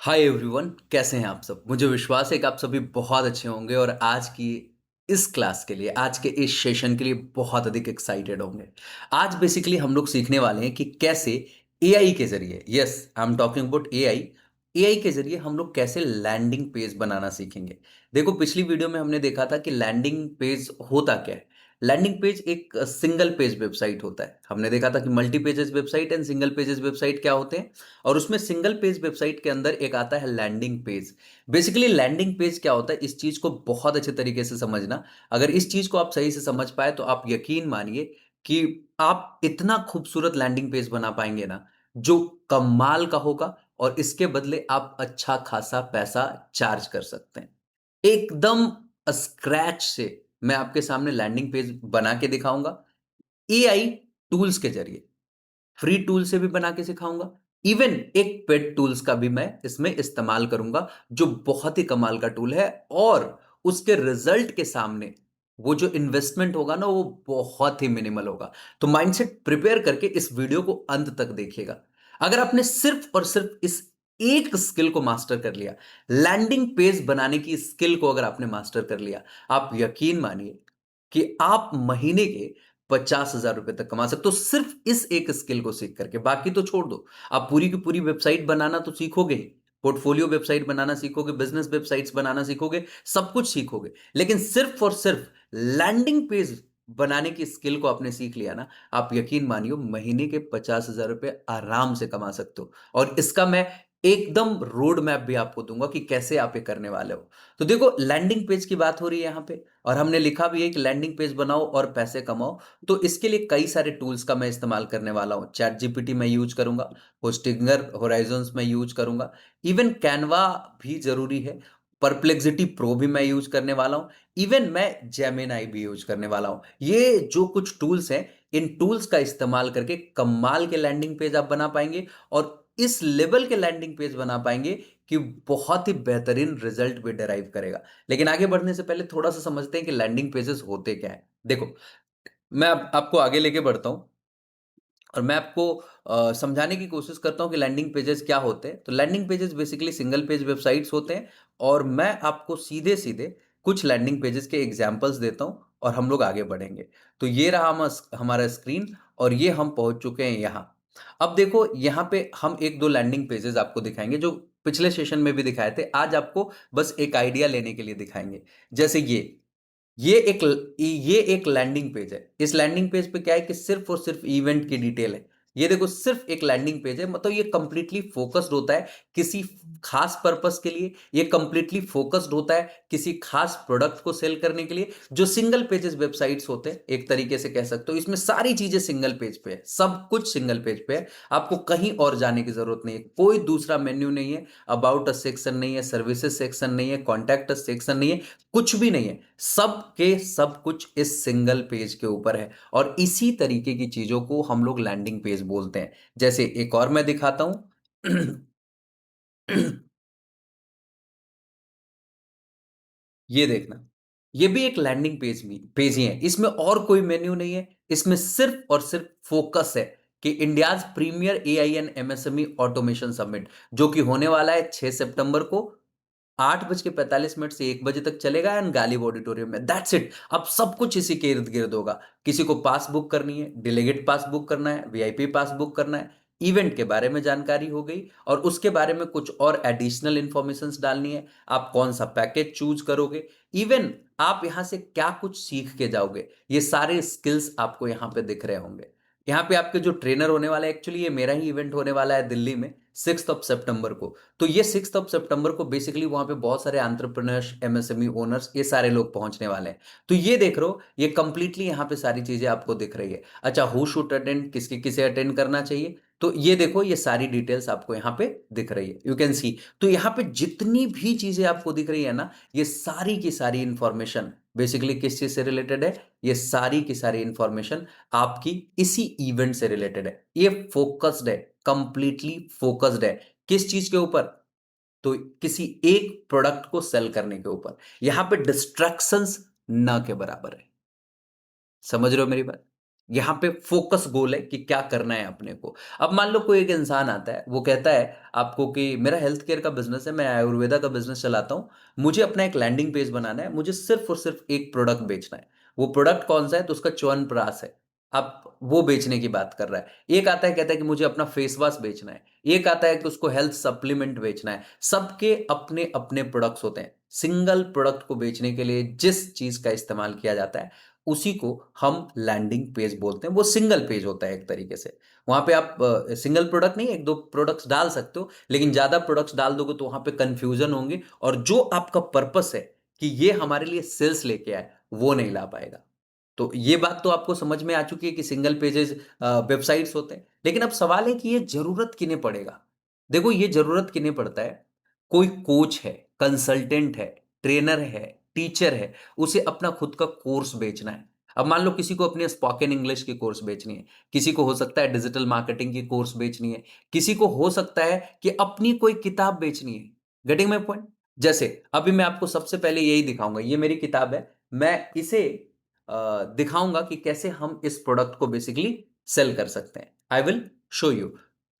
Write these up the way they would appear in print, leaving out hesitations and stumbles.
Hi everyone, कैसे हैं आप सब? मुझे विश्वास है कि आप सभी बहुत अच्छे होंगे और आज की इस क्लास के लिए, आज के इस सेशन के लिए बहुत अधिक एक्साइटेड होंगे। आज बेसिकली हम लोग सीखने वाले हैं कि कैसे एआई के जरिए, yes I am talking about AI, AI के जरिए हम लोग कैसे लैंडिंग पेज बनाना सीखेंगे। देखो, पिछली वीडियो में हमने देखा था कि लैंडिंग पेज होता क्या है। लैंडिंग पेज एक सिंगल पेज वेबसाइट होता है। हमने देखा था कि multi pages website and single pages website क्या होते हैं, और उसमें सिंगल पेज वेबसाइट के अंदर एक आता है landing page. Basically landing page क्या होता है, इस चीज को बहुत अच्छे तरीके से समझना। अगर इस चीज को आप सही से समझ पाए तो आप यकीन मानिए कि आप इतना खूबसूरत लैंडिंग पेज बना पाएंगे ना, जो कमाल का होगा, और इसके बदले आप अच्छा खासा पैसा चार्ज कर सकते हैं। एकदम स्क्रैच से मैं आपके सामने लैंडिंग पेज बना के दिखाऊंगा, एआई टूल्स के जरिए। फ्री टूल से भी बना के सिखाऊंगा। इवन एक पेड टूल्स का भी मैं इसमें इस्तेमाल करूंगा, जो बहुत ही कमाल का टूल है, और उसके रिजल्ट के सामने वो जो इन्वेस्टमेंट होगा ना, वो बहुत ही मिनिमल होगा। तो माइंडसेट प्रिपेयर करके इस वीडियो को अंत तक देखिएगा। अगर आपने सिर्फ और सिर्फ इस एक स्किल को मास्टर कर लिया, लैंडिंग पेज बनाने की स्किल को अगर आपने मास्टर कर लिया, आप यकीन मानिए कि आप महीने के 50,000 रुपए तक कमा सकते हो, सिर्फ इस एक स्किल को सीख करके। बाकी तो छोड़ दो, आप पूरी की पूरी वेबसाइट बनाना तो सीखोगे ही, पोर्टफोलियो वेबसाइट बनाना सीखोगे, बिजनेस वेबसाइट्स बनाना सीखोगे, सब कुछ सीखोगे, लेकिन सिर्फ और सिर्फ लैंडिंग पेज बनाने की स्किल को आपने सीख लिया ना, आप यकीन मानियो महीने के 50,000 रुपए आराम से कमा सकते हो। और इसका मैं एकदम रोड मैप भी आपको दूंगा कि कैसे आप ये करने वाले हो। तो देखो, लैंडिंग पेज की बात हो रही है यहां पे, और हमने लिखा भी है कि लैंडिंग पेज बनाओ और पैसे कमाओ। तो इसके लिए कई सारे टूल्स का मैं इस्तेमाल करने वाला हूं। चैट जीपीटी मैं यूज करूंगा, होस्टिंगर होराइजन्स में यूज करूंगा, इवन कैनवा भी जरूरी है, परप्लेक्सिटी प्रो भी मैं यूज करने वाला हूं, इवन मैं जेमिनाई भी यूज करने वाला हूं। ये जो कुछ टूल्स हैं, इन टूल्स का इस्तेमाल करके कमाल के लैंडिंग पेज आप बना पाएंगे, और इस लेवल के लैंडिंग पेज बना पाएंगे कि बहुत ही बेहतरीन रिजल्ट भी डिराइव करेगा। लेकिन आगे बढ़ने से पहले थोड़ा सा समझते हैं कि लैंडिंग पेजेस होते क्या है। देखो, मैं आपको आगे लेके बढ़ता हूं, और मैं आपको समझाने की कोशिश करता हूं कि लैंडिंग पेजेस क्या होते हैं। तो landing pages basically single page websites होते हैं, और मैं आपको सीधे सीधे कुछ लैंडिंग पेजेस के एग्जांपल्स देता हूं, और हम लोग आगे बढ़ेंगे। तो ये रहा हमारा स्क्रीन, और ये हम पहुंच चुके हैं यहां। अब देखो, यहां पे हम एक दो लैंडिंग पेजेस आपको दिखाएंगे, जो पिछले सेशन में भी दिखाए थे। आज आपको बस एक आइडिया लेने के लिए दिखाएंगे। जैसे ये एक लैंडिंग पेज है। इस लैंडिंग पेज पे क्या है कि सिर्फ और सिर्फ इवेंट की डिटेल है। ये देखो, सिर्फ एक लैंडिंग पेज है, मतलब ये कंप्लीटली फोकस्ड होता है किसी खास पर्पस के लिए। ये कंप्लीटली फोकस्ड होता है किसी खास प्रोडक्ट को सेल करने के लिए। जो सिंगल पेजेस वेबसाइट्स होते हैं, एक तरीके से कह सकते हो, इसमें सारी चीजें सिंगल पेज पे है, सब कुछ सिंगल पेज पे है। आपको कहीं और जाने की जरूरत नहीं है, कोई दूसरा मेन्यू नहीं है, अबाउट अस सेक्शन नहीं है, सर्विसेज सेक्शन नहीं है, कॉन्टैक्ट अस सेक्शन नहीं है, कुछ भी नहीं है। सब के सब कुछ इस सिंगल पेज के ऊपर है, और इसी तरीके की चीजों को हम लोग लैंडिंग पेज बोलते हैं। जैसे एक और मैं दिखाता हूं। ये देखना, ये भी एक लैंडिंग पेज ही है। इसमें और कोई मेन्यू नहीं है, इसमें सिर्फ और सिर्फ फोकस है कि India's premier AI and MSME automation summit, जो कि होने वाला है 6 सितंबर को, 8:45 से 1 बजे तक चलेगा, एंड गालिब ऑडिटोरियम में। That's it. अब सब कुछ इसी के इर्द गिर्द होगा। किसी को पास बुक करनी है, डिलीगेट पास बुक करना है, वीआईपी पास बुक करना है, इवेंट के बारे में जानकारी हो गई, और उसके बारे में कुछ और एडिशनल इंफॉर्मेशंस डालनी है, आप कौन सा पैकेज चूज करोगे, इवन आप यहां से क्या कुछ सीख के जाओगे, ये सारे स्किल्स आपको यहां पे दिख रहे होंगे। यहाँ पे आपके जो ट्रेनर होने वाला है, एक्चुअली ये मेरा ही इवेंट होने वाला है दिल्ली में 6 सितंबर को। तो ये 6 सितंबर को बेसिकली वहां पे बहुत सारे एंटरप्रेन्योर्स, एमएसएमई ओनर्स, ये सारे लोग पहुंचने वाले हैं। तो ये देख रहे हो, ये कंप्लीटली यहाँ पे सारी चीजें आपको दिख रही है। अच्छा, हु शुड अटेंड, किसके किसे अटेंड करना चाहिए, तो ये देखो, ये सारी डिटेल्स आपको यहाँ पे दिख रही है, यू कैन सी। तो यहाँ पे जितनी भी चीजें आपको दिख रही है ना, ये सारी की सारी इंफॉर्मेशन बेसिकली किस चीज से रिलेटेड है, ये सारी की सारी इंफॉर्मेशन आपकी इसी इवेंट से रिलेटेड है। ये फोकस्ड है, कंप्लीटली फोकस्ड है, किस चीज के ऊपर, तो किसी एक प्रोडक्ट को सेल करने के ऊपर। यहां पे डिस्ट्रैक्शंस ना के बराबर है। समझ रहे हो मेरी बात? यहाँ पे फोकस गोल है कि क्या करना है अपने को। अब मान लो कोई एक इंसान आता है, वो कहता है आपको कि मेरा हेल्थ केयर का बिजनेस है, मैं आयुर्वेदा का बिजनेस चलाता हूँ, मुझे अपना एक लैंडिंग पेज बनाना है, मुझे सिर्फ और सिर्फ एक प्रोडक्ट बेचना है। वो प्रोडक्ट कौन सा है? तो उसका च्यवनप्राश है। अब वो बेचने की बात कर रहा है। एक आता है कहता है कि मुझे अपना फेस वॉश बेचना है, एक आता है कि उसको हेल्थ सप्लीमेंट बेचना है। सबके अपने अपने प्रोडक्ट्स होते हैं। सिंगल प्रोडक्ट को बेचने के लिए जिस चीज का इस्तेमाल किया जाता है उसी को हम लैंडिंग पेज बोलते हैं। वो सिंगल पेज होता है एक तरीके से। वहां पे आप सिंगल प्रोडक्ट नहीं, एक दो प्रोडक्ट्स डाल सकते हो, लेकिन ज्यादा प्रोडक्ट्स डाल दोगे तो वहां पे कंफ्यूजन होंगे, और जो आपका पर्पस है कि ये हमारे लिए सेल्स लेके आए, वो नहीं ला पाएगा। तो ये बात तो आपको समझ में आ चुकी है कि सिंगल पेजेस वेबसाइट्स होते हैं। लेकिन अब सवाल है कि ये जरूरत किन्हें पड़ेगा? देखो, ये जरूरत किन्हें पड़ता है? कोई कोच है, कंसल्टेंट है, ट्रेनर है, टीचर है, उसे अपना खुद का कोर्स बेचना है। अब मान लो किसी को अपने स्पोकन इंग्लिश की कोर्स बेचनी है, किसी को हो सकता है डिजिटल मार्केटिंग की कोर्स बेचनी है, किसी को हो सकता है कि अपनी कोई किताब बेचनी है। Getting my point? जैसे अभी मैं आपको सबसे पहले यही दिखाऊंगा, ये मेरी किताब है, मैं इसे दिखाऊंगा कि कैसे हम इस प्रोडक्ट को बेसिकली सेल कर सकते हैं। I will show you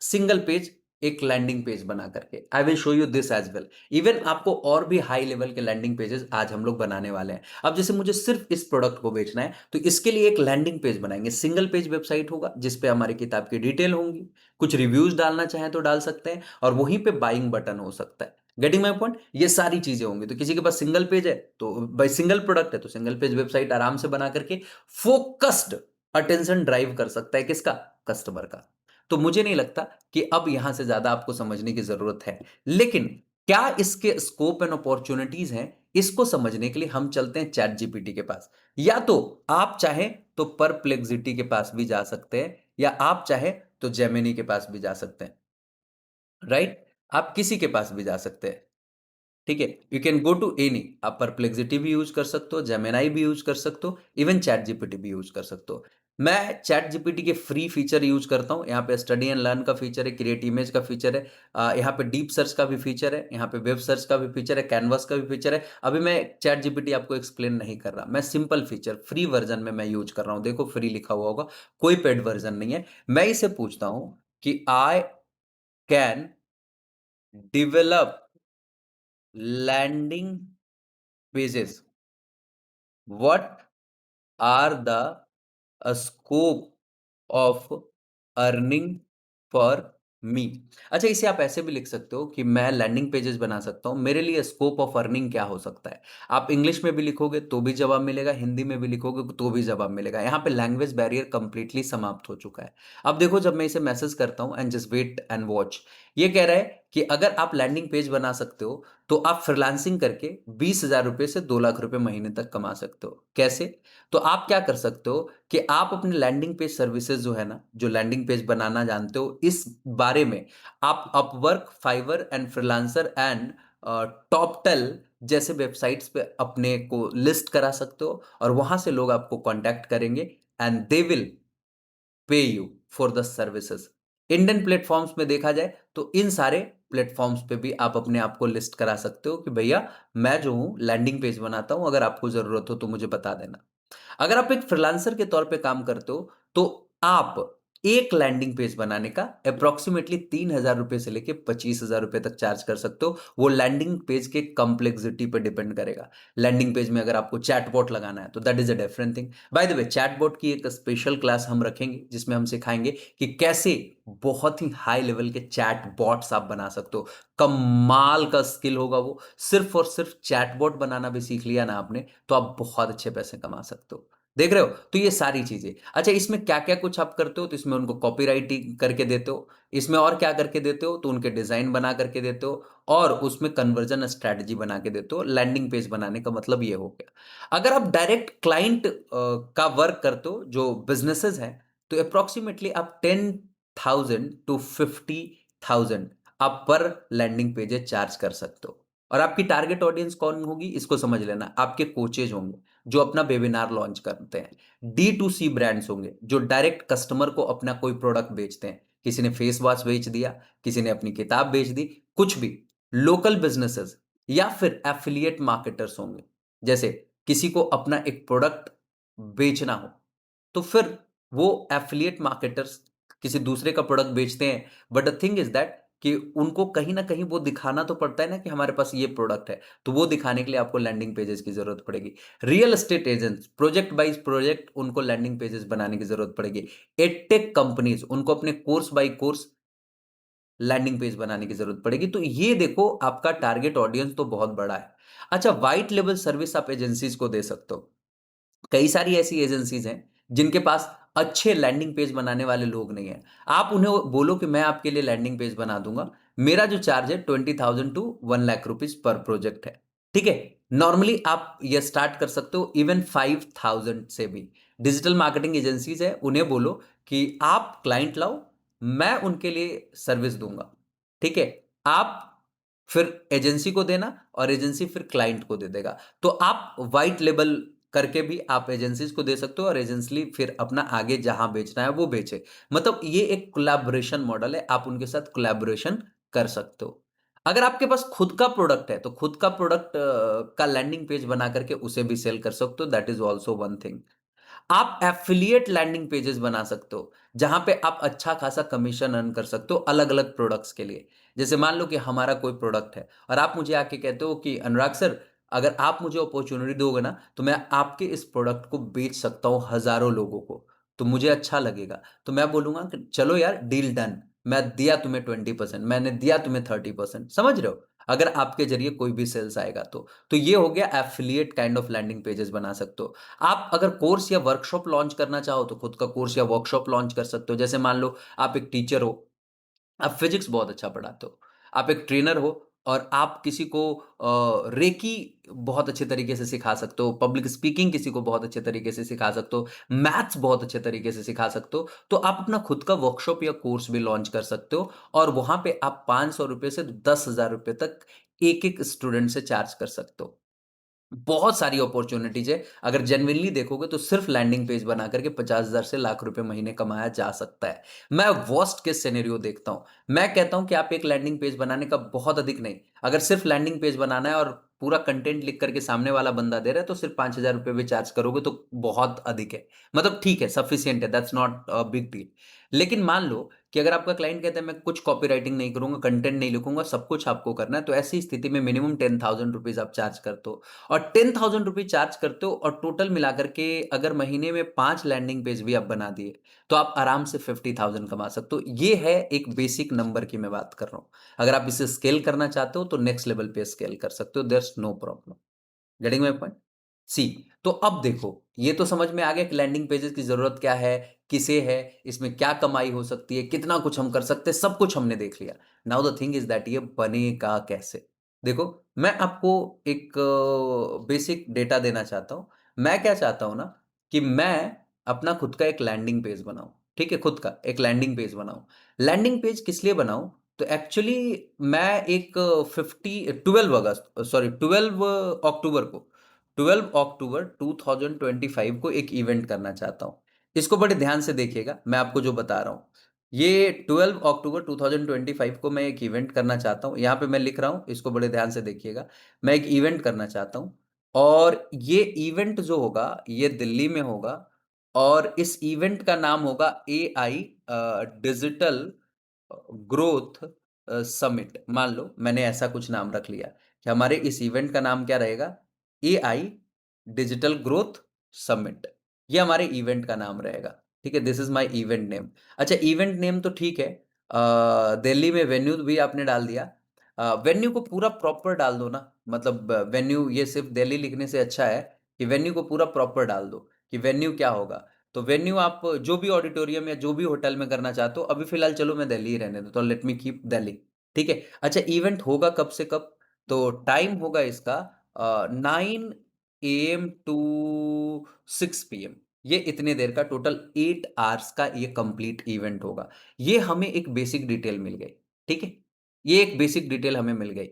single page, एक लैंडिंग पेज बना करके। I will show you this as well. Even आपको और भी हाई लेवल के लैंडिंग पेजेस आज हम लोग बनाने वाले हैं। अब जैसे मुझे सिर्फ इस प्रोडक्ट को बेचना है, तो इसके लिए एक लैंडिंग पेज बनाएंगे। सिंगल पेज वेबसाइट होगा जिसपे हमारी किताब की डिटेल होंगी, कुछ रिव्यूज डालना चाहें तो डाल सकते हैं, और वहीं पे बाइंग बटन हो सकता है। Getting my point? ये सारी चीजें होंगी। तो किसी के पास सिंगल पेज है तो भाई सिंगल प्रोडक्ट है तो सिंगल पेज वेबसाइट आराम से बना करके फोकस्ड अटेंशन ड्राइव कर सकता है। किसका? कस्टमर का। तो मुझे नहीं लगता कि अब यहां से ज्यादा आपको समझने की जरूरत है। लेकिन क्या इसके स्कोप एंड अपॉर्चुनिटीज हैं, इसको समझने के लिए हम चलते हैं चैट जीपीटी के पास। या तो आप चाहें तो परप्लेक्सिटी के पास भी जा सकते हैं, या आप चाहें तो जेमिनी के पास भी जा सकते हैं। राइट? आप किसी के पास भी जा सकते हैं। ठीक है, you can go to any. आप परप्लेक्सिटी भी यूज कर सकते हो, जेमिनाई भी यूज कर सकते हो, इवन चैट जीपीटी भी यूज कर सकते हो। मैं चैट जीपीटी के फ्री फीचर यूज करता हूं। यहाँ पे स्टडी एंड लर्न का फीचर है, क्रिएट इमेज का फीचर है, यहाँ पे डीप सर्च का भी फीचर है, यहाँ पे वेब सर्च का भी फीचर है, कैनवास का भी फीचर है। अभी मैं चैट जीपीटी आपको एक्सप्लेन नहीं कर रहा, मैं सिंपल फीचर फ्री वर्जन में मैं यूज कर रहा हूं। देखो फ्री लिखा हुआ होगा, कोई पेड वर्जन नहीं है। मैं इसे पूछता हूं कि I can develop landing pages, what are the scope of earning for me? अच्छा, इसे आप ऐसे भी लिख सकते हो कि मैं लैंडिंग पेजेस बना सकता हूं, मेरे लिए स्कोप ऑफ अर्निंग क्या हो सकता है। आप इंग्लिश में भी लिखोगे तो भी जवाब मिलेगा, हिंदी में भी लिखोगे तो भी जवाब मिलेगा। यहां पे लैंग्वेज बैरियर कंप्लीटली समाप्त हो चुका है। अब देखो, जब मैं इसे मैसेज करता हूं and just wait and watch, ये कह रहा है कि अगर आप लैंडिंग पेज बना सकते हो तो आप फ्रीलांसिंग करके 20,000 रुपए से 2 लाख रुपए महीने तक कमा सकते हो। कैसे? तो आप क्या कर सकते हो कि आप अपने लैंडिंग पेज सर्विसेज जो है ना, जो लैंडिंग पेज बनाना जानते हो, इस बारे में आप Upwork, Fiverr and Freelancer and Toptal जैसे वेबसाइट्स पे अपने को लिस्ट करा सकते हो, और वहां से लोग आपको कांटेक्ट करेंगे and they will pay you for the services. Indian platforms में देखा जाए तो इन सारे प्लेटफॉर्म्स पे भी आप अपने आप को लिस्ट करा सकते हो कि भैया मैं जो हूं लैंडिंग पेज बनाता हूं, अगर आपको जरूरत हो तो मुझे बता देना। अगर आप एक फ्रीलांसर के तौर पे काम करते हो तो आप एक लैंडिंग पेज बनाने का अप्रोक्सीमेटली 3,000 रुपए से लेके 25,000 रुपए तक चार्ज कर सकते हो। वो लैंडिंग पेज के कॉम्प्लेक्सिटी पे डिपेंड करेगा। लैंडिंग पेज में अगर आपको चैटबॉट लगाना है तो that is a different thing. Bye the way, chatbot की एक स्पेशल क्लास हम रखेंगे जिसमें हम सिखाएंगे कि कैसे बहुत ही हाई लेवल के चैट बॉट्स आप बना सकते हो। कमाल का स्किल होगा वो। सिर्फ और सिर्फ चैटबॉट बनाना भी सीख लिया ना आपने, तो आप बहुत अच्छे पैसे कमा सकते हो। देख रहे हो? तो ये सारी चीजें। अच्छा, इसमें क्या क्या कुछ आप करते हो? तो इसमें उनको कॉपीराइटिंग करके देते हो, इसमें और क्या करके देते हो? तो उनके डिजाइन बना करके देते हो, और उसमें कन्वर्जन स्ट्रेटजी बना के देते हो। लैंडिंग पेज बनाने का मतलब ये हो गया। अगर आप डायरेक्ट क्लाइंट का वर्क करते हो, जो बिजनेसेस हैं, तो अप्रोक्सीमेटली आप 10,000 to 50,000 आप पर लैंडिंग पेजेस चार्ज कर सकते हो। और आपकी टारगेट ऑडियंस कौन होगी इसको समझ लेना। आपके कोचेज होंगे जो अपना वेबिनार लॉन्च करते हैं, D2C ब्रांड्स होंगे जो डायरेक्ट कस्टमर को अपना कोई प्रोडक्ट बेचते हैं। किसी ने फेस वॉश बेच दिया, किसी ने अपनी किताब बेच दी, कुछ भी। लोकल बिजनेसेस या फिर एफिलिएट मार्केटर्स होंगे। जैसे किसी को अपना एक प्रोडक्ट बेचना हो तो फिर वो एफिलिएट मार्केटर्स किसी दूसरे का प्रोडक्ट बेचते हैं, but the thing is that कि उनको कहीं ना कहीं वो दिखाना तो पड़ता है ना कि हमारे पास ये प्रोडक्ट है, तो वो दिखाने के लिए आपको लैंडिंग पेजेस की जरूरत पड़ेगी। Real estate agents project buys project उनको लैंडिंग पेजेस बनाने की जरूरत पड़ेगी। एडटेक कंपनीज उनको अपने course by course landing page बनाने की जरूरत पड़ेगी। तो ये देखो आपका टारगेट ऑडियंस तो बहुत बड़ा है। अच्छा, व्हाइट लेवल सर्विस आप एजेंसीज को दे सकते हो। कई सारी ऐसी एजेंसीज हैं जिनके पास अच्छे लैंडिंग पेज बनाने वाले लोग नहीं हैं। आप उन्हें बोलो कि मैं आपके लिए लैंडिंग पेज बना दूंगा, मेरा जो चार्ज है 20,000 to 1 lakh rupees per project है। ठीक है, नॉर्मली आप ये स्टार्ट कर सकते हो इवन 5,000 से भी। डिजिटल मार्केटिंग एजेंसीज है, उन्हें बोलो कि आप क्लाइंट लाओ, मैं उनके लिए सर्विस दूंगा। ठीक है, आप फिर एजेंसी को देना और एजेंसी फिर क्लाइंट को दे देगा। तो आप व्हाइट लेबल करके भी आप एजेंसीज को दे सकते हो और एजेंसी फिर अपना आगे जहां बेचना है वो बेचे। मतलब ये एक कोलैबोरेशन मॉडल है, आप उनके साथ कोलैबोरेशन कर सकते हो। अगर आपके पास खुद का प्रोडक्ट है तो खुद का प्रोडक्ट का लैंडिंग पेज बना करके उसे भी सेल कर सकते हो, that is also one thing. आप एफिलिएट लैंडिंग पेजेस बना सकते हो जहां पे आप अच्छा खासा कमीशन अर्न कर सकते हो अलग अलग प्रोडक्ट्स के लिए। जैसे मान लो कि हमारा कोई प्रोडक्ट है और आप मुझे आके कहते हो कि अनुराग सर, अगर आप मुझे अपॉर्चुनिटी दोगे ना तो मैं आपके इस प्रोडक्ट को बेच सकता हूं हजारों लोगों को, तो मुझे अच्छा लगेगा। तो मैं बोलूंगा कि चलो यार, डील डन। मैं दिया तुम्हें 20%, मैंने दिया तुम्हें 30%, समझ रहे हो? अगर आपके जरिए कोई भी सेल्स आएगा तो ये हो गया affiliate kind of landing pages बना सकते हो। आप अगर कोर्स या वर्कशॉप लॉन्च करना चाहो तो खुद का कोर्स या वर्कशॉप लॉन्च कर सकते हो। जैसे मान लो आप एक टीचर हो, आप फिजिक्स बहुत अच्छा पढ़ाते हो, आप एक ट्रेनर हो और आप किसी को रेकी बहुत अच्छे तरीके से सिखा सकते हो, पब्लिक स्पीकिंग किसी को बहुत अच्छे तरीके से सिखा सकते हो, मैथ्स बहुत अच्छे तरीके से सिखा सकते हो, तो आप अपना खुद का वर्कशॉप या कोर्स भी लॉन्च कर सकते हो। और वहां पे आप 500 रुपए से 10,000 रुपए तक एक एक स्टूडेंट से चार्ज कर सकते हो। बहुत सारी अपॉर्चुनिटीज है, अगर जेन्युइनली देखोगे तो सिर्फ लैंडिंग पेज बना करके 50,000 से लाख रुपए महीने कमाया जा सकता है। मैं वर्स्ट केस सिनेरियो देखता हूं, मैं कहता हूं कि आप एक लैंडिंग पेज बनाने का बहुत अधिक नहीं, अगर सिर्फ लैंडिंग पेज बनाना है और पूरा कंटेंट लिख करके सामने वाला बंदा दे रहा है तो सिर्फ 5,000 रुपए भी चार्ज करोगे तो बहुत अधिक है। मतलब ठीक है, सफिशियंट है, दैट्स नॉट बिग डील। लेकिन मान लो कि अगर आपका क्लाइंट कहता है मैं कुछ कॉपी राइटिंग नहीं करूंगा, कंटेंट नहीं लिखूंगा, सब कुछ आपको करना है, तो ऐसी स्थिति में मिनिमम 10,000 रुपीज आप चार्ज करते हो। और 10,000 रुपीज चार्ज करते हो और टोटल मिलाकर के अगर महीने में 5 लैंडिंग पेज भी आप बना दिए तो आप आराम से 50,000 कमा सकते हो। ये है एक बेसिक नंबर की मैं बात कर रहा हूं। अगर आप इसे स्केल करना चाहते हो तो नेक्स्ट लेवल पे स्केल कर सकते हो, there is no problem. Getting my point? See, तो अब देखो, ये तो समझ में आ गया कि लैंडिंग पेजेस की जरूरत क्या है, किसे है, इसमें क्या कमाई हो सकती है, कितना कुछ हम कर सकते हैं, सब कुछ हमने देख लिया। Now the thing is that ये बनेगा कैसे। देखो, मैं आपको एक बेसिक डेटा देना चाहता हूं। मैं क्या चाहता हूं ना कि मैं अपना खुद का एक लैंडिंग पेज बनाऊं। ठीक है, खुद का एक लैंडिंग पेज बनाऊं। लैंडिंग पेज किस लिए बनाऊं? तो एक्चुअली मैं एक 12 अगस्त, सॉरी 12 अक्टूबर को, 12 अक्टूबर 2025 को एक इवेंट करना चाहता हूं। इसको बड़े ध्यान से देखिएगा, मैं आपको जो बता रहा हूं, ये 12 अक्टूबर 2025 को मैं एक इवेंट करना चाहता हूं। यहां पे मैं लिख रहा हूं, इसको बड़े ध्यान से देखिएगा। मैं एक इवेंट करना चाहता हूं और ये इवेंट जो होगा ये दिल्ली में होगा और इस इवेंट का नाम होगा AI डिजिटल ग्रोथ समिट। मान लो मैंने ऐसा कुछ नाम रख लिया कि हमारे इस इवेंट का नाम क्या रहेगा, AI डिजिटल ग्रोथ समिट। ये हमारे इवेंट का नाम रहेगा। ठीक है, this is my event name. अच्छा, इवेंट नेम तो ठीक है, दिल्ली में वेन्यू भी आपने डाल दिया। वेन्यू को पूरा प्रॉपर डाल दो ना, मतलब वेन्यू ये सिर्फ दिल्ली लिखने से अच्छा है कि वेन्यू को पूरा प्रॉपर डाल दो कि वेन्यू क्या होगा। तो वेन्यू आप जो भी ऑडिटोरियम या जो भी होटल में करना चाहते हो, अभी फिलहाल चलो मैं दिल्ली ही रहने दो, तो लेट मी कीप दिल्ली। ठीक है। अच्छा, इवेंट होगा कब से कब? तो टाइम होगा इसका 9 AM टू 6 PM। ये इतने देर का टोटल 8 आवर्स का ये कंप्लीट इवेंट होगा। ये हमें एक बेसिक डिटेल मिल गई। ठीक है, ये एक बेसिक डिटेल हमें मिल गई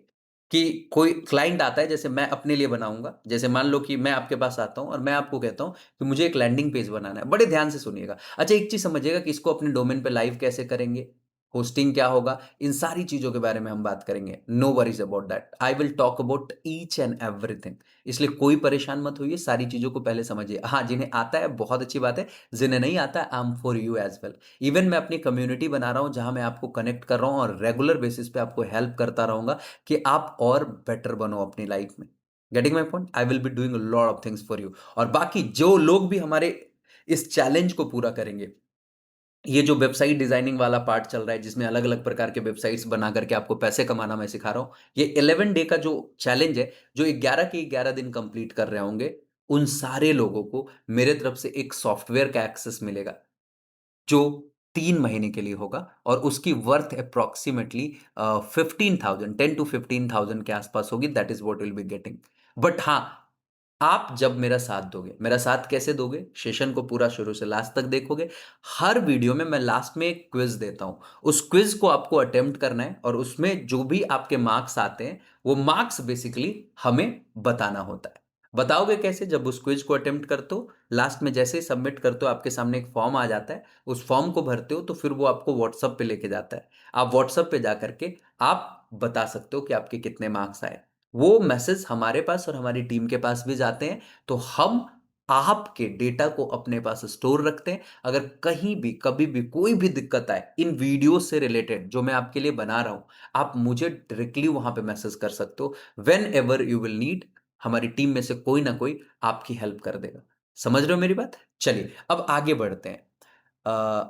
कि कोई क्लाइंट आता है, जैसे मैं अपने लिए बनाऊंगा, जैसे मान लो कि मैं आपके पास आता हूं और मैं आपको कहता हूं कि मुझे एक लैंडिंग पेज बनाना है। बड़े ध्यान से सुनिएगा। अच्छा, एक चीज समझिएगा कि इसको अपने डोमेन पे लाइव कैसे करेंगे। होस्टिंग क्या होगा, इन सारी चीज़ों के बारे में हम बात करेंगे। No worries about that, I will talk about each and everything. इसलिए कोई परेशान मत होइए, सारी चीज़ों को पहले समझिए। हाँ, जिन्हें आता है बहुत अच्छी बात है, जिन्हें नहीं आता है, I am for you as well. Even मैं अपनी कम्युनिटी बना रहा हूँ जहाँ मैं आपको कनेक्ट कर रहा हूँ और रेगुलर बेसिस पे आपको हेल्प करता रहूँगा कि आप और बेटर बनो अपनी लाइफ़ में। Getting my point? I will be doing a lot of things for you. और बाकी जो लोग भी हमारे इस चैलेंज को पूरा करेंगे, ये जो वेबसाइट डिजाइनिंग वाला पार्ट चल रहा है जिसमें अलग-अलग प्रकार के वेबसाइट्स बना करके आपको पैसे कमाना मैं सिखा रहा हूँ। ये 11 डे का जो चैलेंज है, जो 11 के 11 दिन कंप्लीट कर रहे होंगे, उन सारे लोगों को मेरे तरफ से एक सॉफ्टवेयर का एक्सेस मिलेगा, जो 3 महीने के लिए होगा और उसकी वर्थ अप्रॉक्सिमेटली 15,000 10 टू 15,000 के आसपास होगी, that is what you will be getting. But हाँ, आप जब मेरा साथ दोगे, मेरा साथ कैसे दोगे? सेशन को पूरा शुरू से लास्ट तक देखोगे। हर वीडियो में मैं लास्ट में एक क्विज़ देता हूँ। उस क्विज़ को आपको अटेम्प्ट करना है और उसमें जो भी आपके मार्क्स आते हैं, वो मार्क्स बेसिकली हमें बताना होता है। बताओगे कैसे? जब उस क्विज़ को अटेम्प्ट करते हो, लास्ट में जैसे ही सबमिट करते हो, आपके सामने एक फॉर्म आ जाता है। उस फॉर्म को भरते हो, तो फिर वो आपको व्हाट्सएप पे लेके जाता है। आप व्हाट्सएप पे जाकर के आप बता सकते हो कि आपके कितने मार्क्स आए। वो मैसेज हमारे पास और हमारी टीम के पास भी जाते हैं, तो हम आपके डेटा को अपने पास स्टोर रखते हैं। अगर कहीं भी, कभी भी कोई भी दिक्कत आए इन वीडियो से रिलेटेड जो मैं आपके लिए बना रहा हूं, आप मुझे डायरेक्टली वहां पे मैसेज कर सकते हो। When ever you will need, हमारी टीम में से कोई ना कोई आपकी हेल्प कर देगा। समझ रहे हो मेरी बात? चलिए, अब आगे बढ़ते हैं।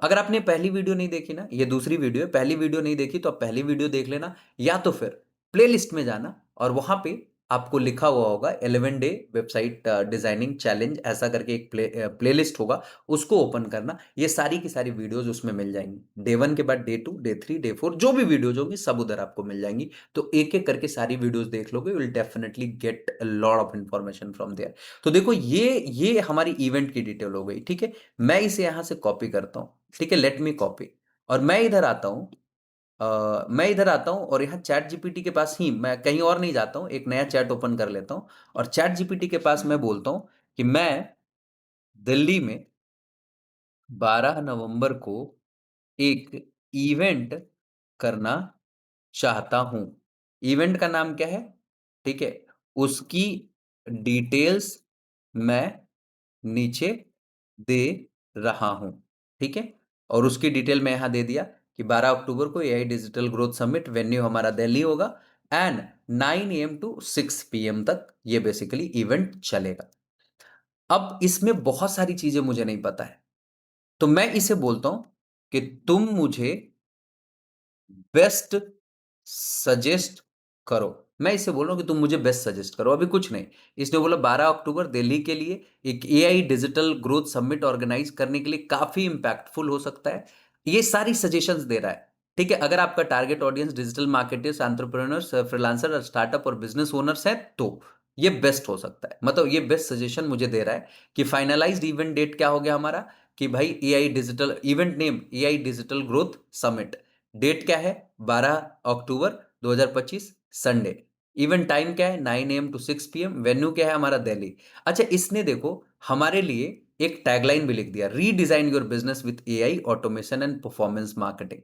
अगर आपने पहली वीडियो नहीं देखी ना, ये दूसरी वीडियो है, पहली वीडियो नहीं देखी तो आप पहली वीडियो देख लेना, या तो फिर प्लेलिस्ट में जाना और वहां पे आपको लिखा हुआ होगा 11 डे वेबसाइट डिजाइनिंग चैलेंज, ऐसा करके एक प्लेलिस्ट होगा, उसको ओपन करना। ये सारी की सारी वीडियोज उसमें मिल जाएंगी। डे 1 के बाद डे 2, डे 3, डे 4, जो भी वीडियोज होंगी सब उधर आपको मिल जाएंगी। तो एक एक करके सारी वीडियोज देख लोगे, will definitely get a lot of information from there. तो देखो, ये हमारी इवेंट की डिटेल हो गई, ठीक है। मैं इसे यहां से कॉपी करता हूं, ठीक है, लेट मी कॉपी। और मैं इधर आता हूं और यहाँ चैट जीपीटी के पास ही, मैं कहीं और नहीं जाता हूं, एक नया चैट ओपन कर लेता हूं और चैट जीपीटी के पास मैं बोलता हूं कि मैं दिल्ली में 12 नवंबर को एक इवेंट करना चाहता हूं। इवेंट का नाम क्या है? ठीक है, उसकी डिटेल्स मैं नीचे दे रहा हूं, ठीक है। और उसकी डिटेल मैं यहां दे दिया कि 12 अक्टूबर को AI digital growth summit, venue हमारा दिल्ली होगा, एंड 9 AM टू 6 PM तक ये बेसिकली इवेंट चलेगा। अब इसमें बहुत सारी चीजें मुझे नहीं पता है, तो मैं इसे बोलता हूं कि तुम मुझे बेस्ट सजेस्ट करो। मैं इसे बोल रहा हूं कि तुम मुझे बेस्ट सजेस्ट करो, अभी कुछ नहीं। इसने बोला 12 अक्टूबर दिल्ली के लिए एक AI digital growth summit organize करने के लिए काफी इंपैक्टफुल हो सकता है। ये सारी सजेशंस दे रहा है, ठीक है। अगर आपका target audience digital marketers, entrepreneurs, freelancer और स्टार्टअप और बिजनेस ओनर्स है, तो ये बेस्ट हो सकता है। मतलब ये बेस्ट सजेशन मुझे दे रहा है कि फाइनलाइज्ड इवेंट डेट क्या हो गया हमारा, कि भाई AI digital event name AI digital growth summit. Date क्या है? 12 अक्टूबर 2025 संडे। इवेंट टाइम क्या है? 9 AM टू 6 PM। वेन्यू क्या है हमारा? दिल्ली। अच्छा, इसने देखो हमारे लिए एक टैगलाइन भी लिख दिया, redesign your business with AI automation and performance marketing.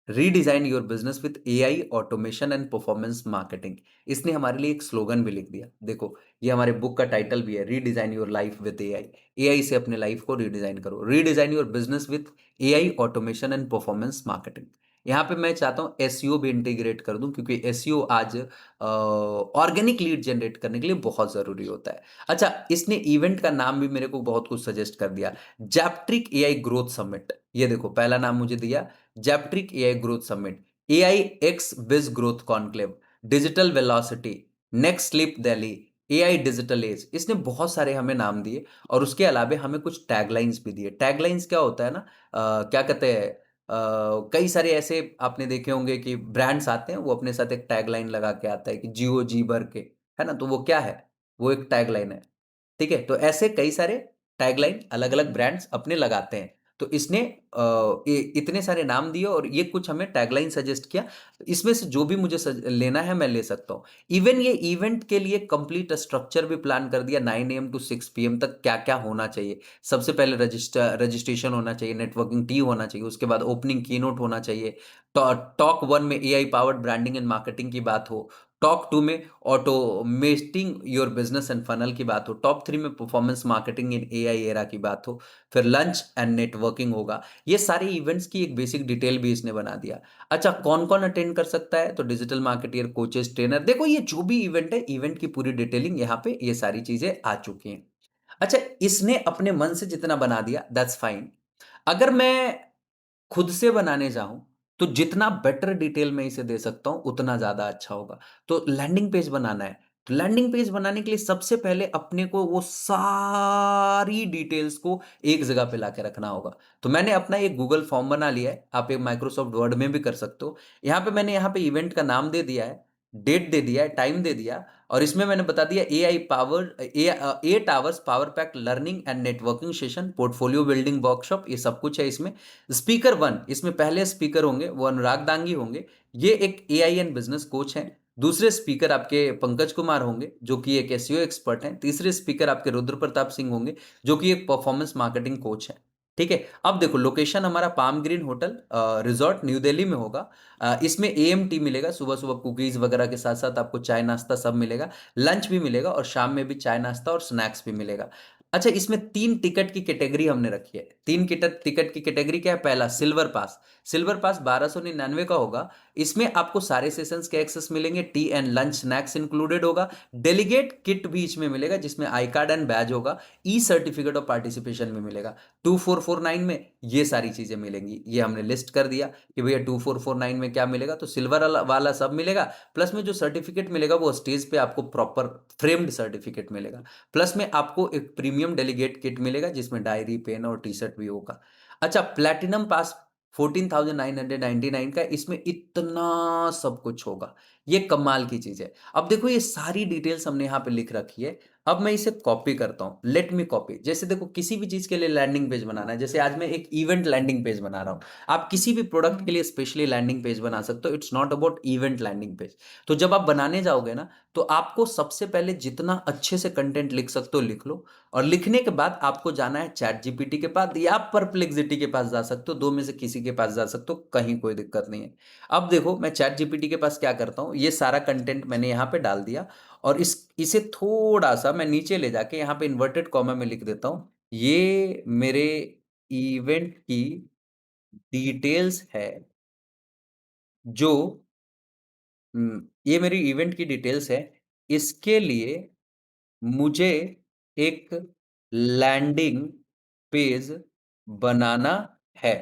Redesign your business with AI automation and performance marketing. इसने हमारे लिए एक स्लोगन भी लिख दिया। देखो, ये हमारे बुक का टाइटल भी है, redesign your life with AI. AI से अपने लाइफ को रीडिजाइन करो, redesign your business with AI automation and performance marketing. यहाँ पे मैं चाहता हूँ एसईओ भी इंटीग्रेट कर दूं, क्योंकि एसईओ आज ऑर्गेनिक लीड जनरेट करने के लिए बहुत जरूरी होता है। अच्छा, इसने इवेंट का नाम भी मेरे को बहुत कुछ सजेस्ट कर दिया, जैप्ट्रिक एआई ग्रोथ समिट। ये देखो, पहला नाम मुझे दिया Zaptrik AI growth summit, AI X biz growth conclave, digital velocity, next slip Delhi, AI digital edge. इसने बहुत सारे हमें नाम दिए और उसके अलावा हमें कुछ टैगलाइंस भी दिए। टैगलाइंस क्या होता है ना, क्या कहते हैं, कई सारे ऐसे आपने देखे होंगे कि ब्रांड्स आते हैं, वो अपने साथ एक टैगलाइन लगा के आता है कि जियो जी भर के, है ना। तो वो क्या है? वो एक टैगलाइन है, ठीक है। तो ऐसे कई सारे टैगलाइन अलग अलग ब्रांड्स अपने लगाते हैं। तो इसने इतने सारे नाम दिए और ये कुछ हमें टैगलाइन सजेस्ट किया। तो इसमें से जो भी मुझे लेना है मैं ले सकता हूँ। इवन ये इवेंट के लिए कंप्लीट स्ट्रक्चर भी प्लान कर दिया, 9 AM to 6 PM तक क्या क्या होना चाहिए। सबसे पहले रजिस्ट्रेशन होना चाहिए, नेटवर्किंग टी होना चाहिए, उसके बाद ओपनिंग कीनोट होना चाहिए, टॉक 1 में AI powered branding and marketing की बात हो, टॉक 2 में automating your business and funnel की बात हो, टॉप 3 में performance marketing in AI era की बात हो, फिर लंच एंड नेटवर्किंग होगा। ये सारे इवेंट्स की एक बेसिक डिटेल भी इसने बना दिया। अच्छा, कौन कौन अटेंड कर सकता है, तो डिजिटल मार्केटियर, कोचेस, ट्रेनर, देखो ये जो भी इवेंट है, इवेंट की पूरी डिटेलिंग यहाँ पे ये सारी चीजें आ चुकी हैं। अच्छा, इसने अपने मन से जितना बना दिया दैट्स फाइन। अगर मैं खुद से बनाने जाऊं तो जितना बेटर डिटेल में इसे दे सकता हूं उतना ज्यादा अच्छा होगा। तो लैंडिंग पेज बनाना है, तो लैंडिंग पेज बनाने के लिए सबसे पहले अपने को वो सारी डिटेल्स को एक जगह पे लाके रखना होगा। तो मैंने अपना एक गूगल फॉर्म बना लिया है, आप एक माइक्रोसॉफ्ट वर्ड में भी कर सकते हो। यहाँ पे मैंने यहाँ पे इवेंट का नाम दे दिया है, डेट दे दिया है, टाइम दे दिया, और इसमें मैंने बता दिया AI power 8 hours power pack learning and networking session, portfolio building workshop, ये सब कुछ है इसमें। स्पीकर 1, इसमें पहले स्पीकर होंगे वो अनुराग दांगी होंगे, ये एक AI एंड बिजनेस कोच हैं। दूसरे स्पीकर आपके पंकज कुमार होंगे जो कि एक SEO एक्सपर्ट हैं। तीसरे स्पीकर आपके रुद्र प्रताप सिंह होंगे जो कि एक परफॉर्मेंस मार्केटिंग कोच है। ठीक है, अब देखो लोकेशन हमारा palm green hotel resort new Delhi में होगा। इसमें AMT मिलेगा, सुबह सुबह कुकीज वगैरह के साथ साथ आपको चाय नाश्ता सब मिलेगा, लंच भी मिलेगा और शाम में भी चाय नाश्ता और स्नैक्स भी मिलेगा। अच्छा, इसमें 3 टिकट की कैटेगरी हमने रखी है। 3 टिकट की कैटेगरी क्या है? पहला सिल्वर पास, सिल्वर पास 1299 का होगा। इसमें आपको सारे सेशंस के एक्सेस मिलेंगे, T and lunch snacks included होगा, डेलीगेट किट भी इसमें मिलेगा जिसमें आई कार्ड एंड बैज होगा, ई सर्टिफिकेट ऑफ पार्टिसिपेशन भी मिलेगा। 2449 में ये सारी चीजें मिलेंगी, ये हमने लिस्ट कर दिया कि भैया 2449 में क्या मिलेगा। तो सिल्वर वाला सब मिलेगा, प्लस में जो सर्टिफिकेट मिलेगा वो स्टेज पे आपको प्रॉपर फ्रेम्ड सर्टिफिकेट मिलेगा, प्लस में आपको एक प्रीमियम डेलीगेट किट मिलेगा जिसमें डायरी, पेन और टी-शर्ट भी होगा। अच्छा, प्लैटिनम पास 14,999 का, इसमें इतना सब कुछ होगा, ये कमाल की चीज है। अब देखो ये सारी डिटेल्स हमने यहाँ पे लिख रखी है। अब मैं इसे कॉपी करता हूं, लेट मी कॉपी। जैसे देखो किसी भी चीज के लिए लैंडिंग पेज बनाना है, जैसे आज मैं एक इवेंट लैंडिंग पेज बना रहा हूं, आप किसी भी प्रोडक्ट के लिए स्पेशली लैंडिंग पेज बना सकते हो। It's not about event landing page. तो जब आप बनाने जाओगे ना, तो आपको सबसे पहले जितना अच्छे से कंटेंट लिख सकते हो लिख लो, और लिखने के बाद आपको जाना है चैट जीपीटी के पास या परप्लेक्सिटी के पास जा सकते हो, दो में से किसी के पास जा सकते हो, कहीं कोई दिक्कत नहीं है। अब देखो मैं चैट जीपीटी के पास क्या करता हूं, ये सारा कंटेंट मैंने यहां पे डाल दिया, और इसे थोड़ा सा मैं नीचे ले जाके यहां पे इन्वर्टेड कॉमा में लिख देता हूं, ये मेरे इवेंट की डिटेल्स है, जो ये मेरी इवेंट की डिटेल्स है, इसके लिए मुझे एक लैंडिंग पेज बनाना है।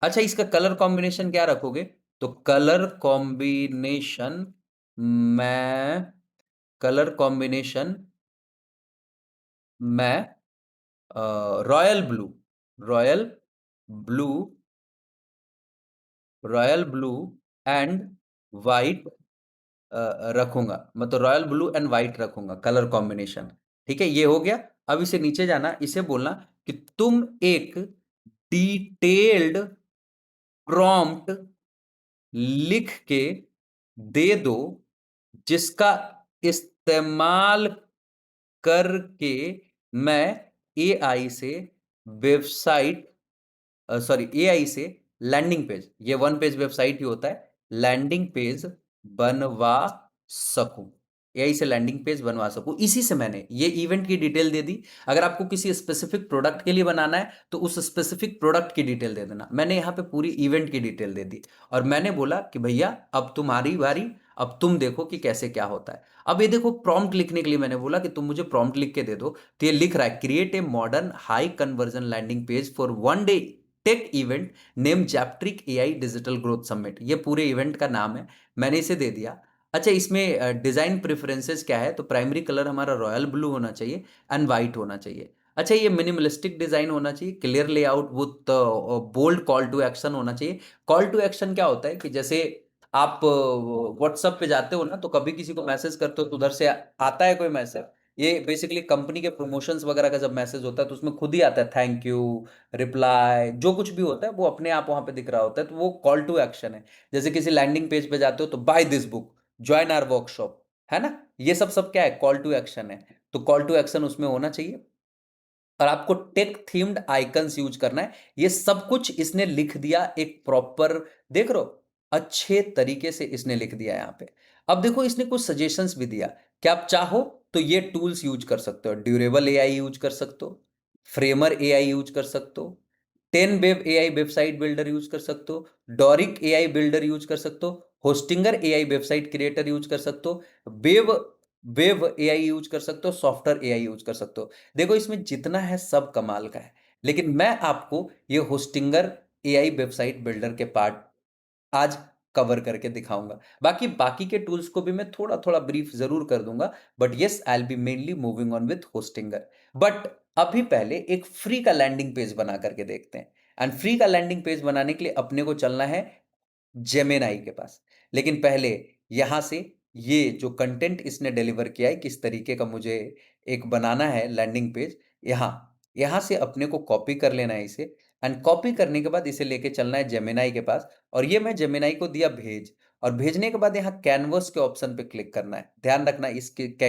अच्छा, इसका कलर कॉम्बिनेशन क्या रखोगे? तो मैं कलर कॉम्बिनेशन मैं royal blue, royal blue, royal blue and white रखूंगा, मतलब रॉयल ब्लू एंड वाइट रखूंगा कलर कॉम्बिनेशन। ठीक है, ये हो गया। अब इसे नीचे जाना, इसे बोलना कि तुम एक डिटेल्ड प्रॉम्प्ट लिख के दे दो जिसका इस्तेमाल करके मैं एआई से वेबसाइट सॉरी एआई से लैंडिंग पेज, ये वन पेज वेबसाइट ही होता है, लैंडिंग पेज बनवा सकूं, एआई से लैंडिंग पेज बनवा सकूं। इसी से मैंने ये इवेंट की डिटेल दे दी। अगर आपको किसी स्पेसिफिक प्रोडक्ट के लिए बनाना है तो उस स्पेसिफिक प्रोडक्ट की डिटेल दे देना। मैंने यहाँ पे पूरी इवेंट की डिटेल दे दी, और मैंने बोला कि भैया अब तुम्हारी बारी, अब तुम देखो कि कैसे क्या होता है। अब ये देखो प्रॉम्प्ट लिखने के लिए मैंने बोला कि तुम मुझे प्रॉम्प्ट लिख के दे दो, तो ये लिख रहा है create a modern high conversion landing page for 1 day tech event name Zaptrik AI digital growth summit, ये पूरे इवेंट का नाम है, मैंने इसे दे दिया। अच्छा, इसमें डिजाइन प्रेफरेंसेस क्या है, तो प्राइमरी कलर हमारा रॉयल ब्लू होना चाहिए एंड वाइट होना चाहिए। अच्छा, ये मिनिमलिस्टिक डिजाइन होना चाहिए, clear layout with bold call to action होना चाहिए। कॉल टू एक्शन क्या होता है कि जैसे आप व्हाट्सएप पे जाते हो ना, तो कभी किसी को मैसेज करते हो तो उधर से आता है कोई मैसेज, ये बेसिकली कंपनी के प्रमोशंस वगैरह का जब मैसेज होता है तो उसमें खुद ही आता है थैंक यू, रिप्लाई, जो कुछ भी होता है वो अपने आप वहां पे दिख रहा होता है, तो वो कॉल टू एक्शन है। जैसे किसी लैंडिंग पेज पे जाते हो तो buy this book, join our workshop, है ना, ये सब क्या है, कॉल टू एक्शन है। तो कॉल टू एक्शन उसमें होना चाहिए। और आपको टेक थीम्ड आइकन्स यूज करना है। ये सब कुछ इसने लिख दिया एक प्रॉपर, देख रहे हो, अच्छे तरीके से इसने लिख दिया यहां पे। अब देखो इसने कुछ सजेशंस भी दिया कि आप चाहो तो ये टूल्स यूज कर सकते हो, ड्यूरेबल एआई यूज कर सकते हो, फ्रेमर एआई यूज कर सकते हो, 10 web AI website builder use कर सकते हो, डॉरिक एआई बिल्डर यूज कर सकते हो, Hostinger AI website creator use कर सकते हो, वेब वेब एआई यूज कर सकते हो, सॉफ्टवेयर एआई यूज कर सकते हो। देखो इसमें जितना है सब कमाल का है, लेकिन मैं आपको ये होस्टिंगर एआई वेबसाइट बिल्डर के पार्ट आज कवर करके दिखाऊंगा। बाकी बाकी के टूल्स को भी मैं थोड़ा थोड़ा ब्रीफ जरूर कर दूंगा, but yes I will B mainly moving on with Hostinger. But अभी पहले एक फ्री का लैंडिंग पेज बना करके देखते हैं। एंड फ्री का लैंडिंग पेज बनाने के लिए अपने को चलना है जेमिनाई के पास। लेकिन पहले यहां से ये जो कंटेंट इसने डिलीवर किया है, किस तरीके का मुझे एक बनाना है लैंडिंग पेज, यहां यहां से अपने को कॉपी कर लेना है इसे। एंड कॉपी करने के बाद इसे लेके चलना है जेमिनाई के पास। और ये मैं जेमिनाई को दिया भेज, और भेजने के बाद यहाँ कैनवस के ऑप्शन पे क्लिक करना है। ध्यान रखना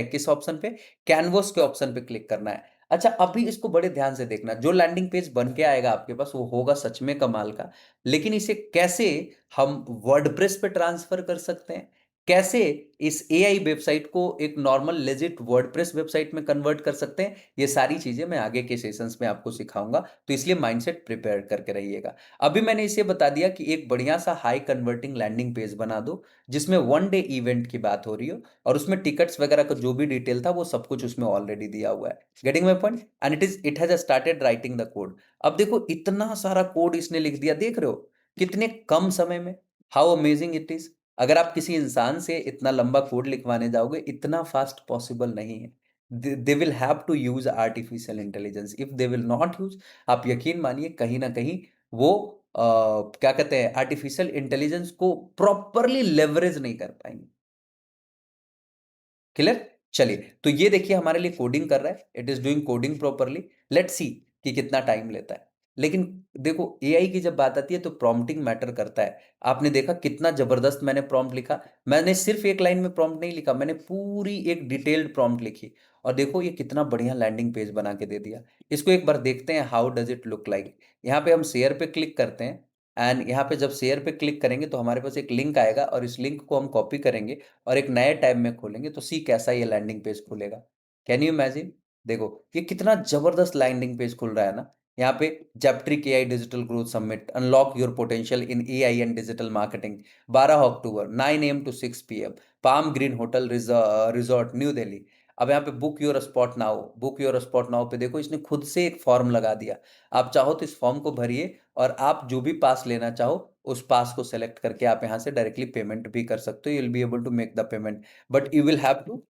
किस ऑप्शन पे, कैनवस के ऑप्शन पे क्लिक करना है। अच्छा अभी इसको बड़े ध्यान से देखना, जो लैंडिंग पेज बन के आएगा आपके पास वो होगा सच में कमाल का। लेकिन इसे कैसे हम वर्डप्रेस पे ट्रांसफर कर सकते हैं, कैसे इस एआई वेबसाइट को एक नॉर्मल लेजिट वर्डप्रेस वेबसाइट में कन्वर्ट कर सकते हैं, ये सारी चीजें मैं आगे के सेशंस में आपको सिखाऊंगा। तो इसलिए माइंडसेट प्रिपेयर करके रहिएगा। अभी मैंने इसे बता दिया कि एक बढ़िया सा हाई कन्वर्टिंग लैंडिंग पेज बना दो, जिसमें वन डे इवेंट की बात हो रही हो, और उसमें टिकट्स वगैरह का जो भी डिटेल था वो सब कुछ उसमें ऑलरेडी दिया हुआ है। Getting my point, and it has started writing the code. अब देखो इतना सारा कोड इसने लिख दिया, देख रहे हो कितने कम समय में, हाउ अमेजिंग इट इज। अगर आप किसी इंसान से इतना लंबा कोड लिखवाने जाओगे, इतना फास्ट पॉसिबल नहीं है। They will have to use artificial intelligence, if they will not use, आप यकीन मानिए कहीं ना कहीं वो क्या कहते हैं, आर्टिफिशियल इंटेलिजेंस को प्रॉपरली लेवरेज नहीं कर पाएंगे। क्लियर, चलिए तो ये देखिए हमारे लिए कोडिंग कर रहा है, it is doing coding properly. Let's see कि कितना टाइम लेता है। लेकिन देखो एआई की जब बात आती है तो प्रॉम्प्टिंग मैटर करता है। आपने देखा कितना जबरदस्त मैंने प्रॉम्प्ट लिखा। मैंने सिर्फ एक लाइन में प्रॉम्प्ट नहीं लिखा, मैंने पूरी एक डिटेल्ड प्रॉम्प्ट लिखी। और देखो ये कितना बढ़िया लैंडिंग पेज बना के दे दिया। इसको एक बार देखते हैं how does it look like. यहाँ पे हम शेयर पे क्लिक करते हैं। एंड यहाँ पे जब शेयर पे क्लिक करेंगे तो हमारे पास एक लिंक आएगा, और इस लिंक को हम कॉपी करेंगे और एक नए टैब में खोलेंगे, तो सी कैसा ये लैंडिंग पेज खुलेगा। कैन यू इमेजिन, देखो ये कितना जबरदस्त लैंडिंग पेज खुल रहा है ना। यहाँ पे Zaptrik AI digital growth summit, unlock your potential in AI and digital marketing, 12 October 9 AM to 6 PM, palm green hotel resort new Delhi. अब यहाँ पे book your spot now, book your spot now पे देखो इसने खुद से एक फॉर्म लगा दिया। आप चाहो तो इस फॉर्म को भरिए, और आप जो भी पास लेना चाहो उस पास को सेलेक्ट करके आप यहाँ से डायरेक्टली पेमेंट भी कर सकते हो। You will be able to make the payment, but you will have to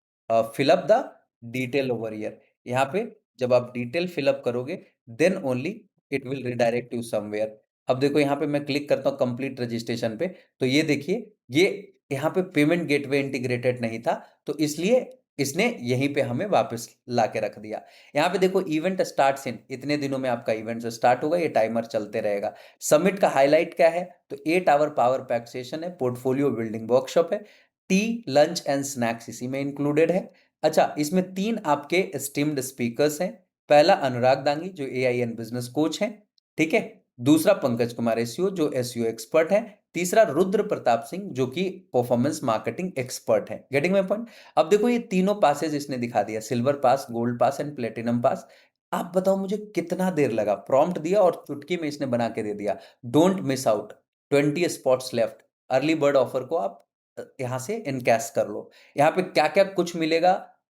fill up the detail over here. यहाँ पे जब आप डिटेल फिलअप करोगे then only it will redirect you somewhere. अब देखो यहाँ पे मैं क्लिक करता हूँ कंप्लीट रजिस्ट्रेशन पे, तो ये देखिए ये यहाँ पे पेमेंट गेटवे इंटीग्रेटेड नहीं था, तो इसलिए इसने यहीं पे हमें वापस ला के रख दिया। यहाँ पे देखो इवेंट स्टार्ट इन इतने दिनों में आपका इवेंट स्टार्ट होगा, ये टाइमर चलते रहेगा। समिट का हाईलाइट क्या है, तो 8 आवर पावर पैक सेशन है, पोर्टफोलियो बिल्डिंग वर्कशॉप है, टी लंच एंड स्नैक्स इसी में इंक्लूडेड है। अच्छा इसमें 3 आपके स्टीम्ड स्पीकर्स हैं। पहला अनुराग दांगी जो एआई एंड बिजनेस कोच हैं, ठीक है। दूसरा पंकज कुमार एसईओ जो एसईओ एक्सपर्ट है। तीसरा रुद्र प्रताप सिंह जो कि परफॉर्मेंस मार्केटिंग एक्सपर्ट है। Getting my point. अब देखो ये तीनों पासेज इसने दिखा दिया, silver pass, gold pass and platinum pass. आप बताओ मुझे कितना देर लगा, प्रॉम्प्ट दिया और चुटकी में इसने बना के दे दिया। Don't miss out, 20 spots left, early bird offer को आप यहां से इनकैश कर लो। यहाँ पे क्या क्या कुछ मिलेगा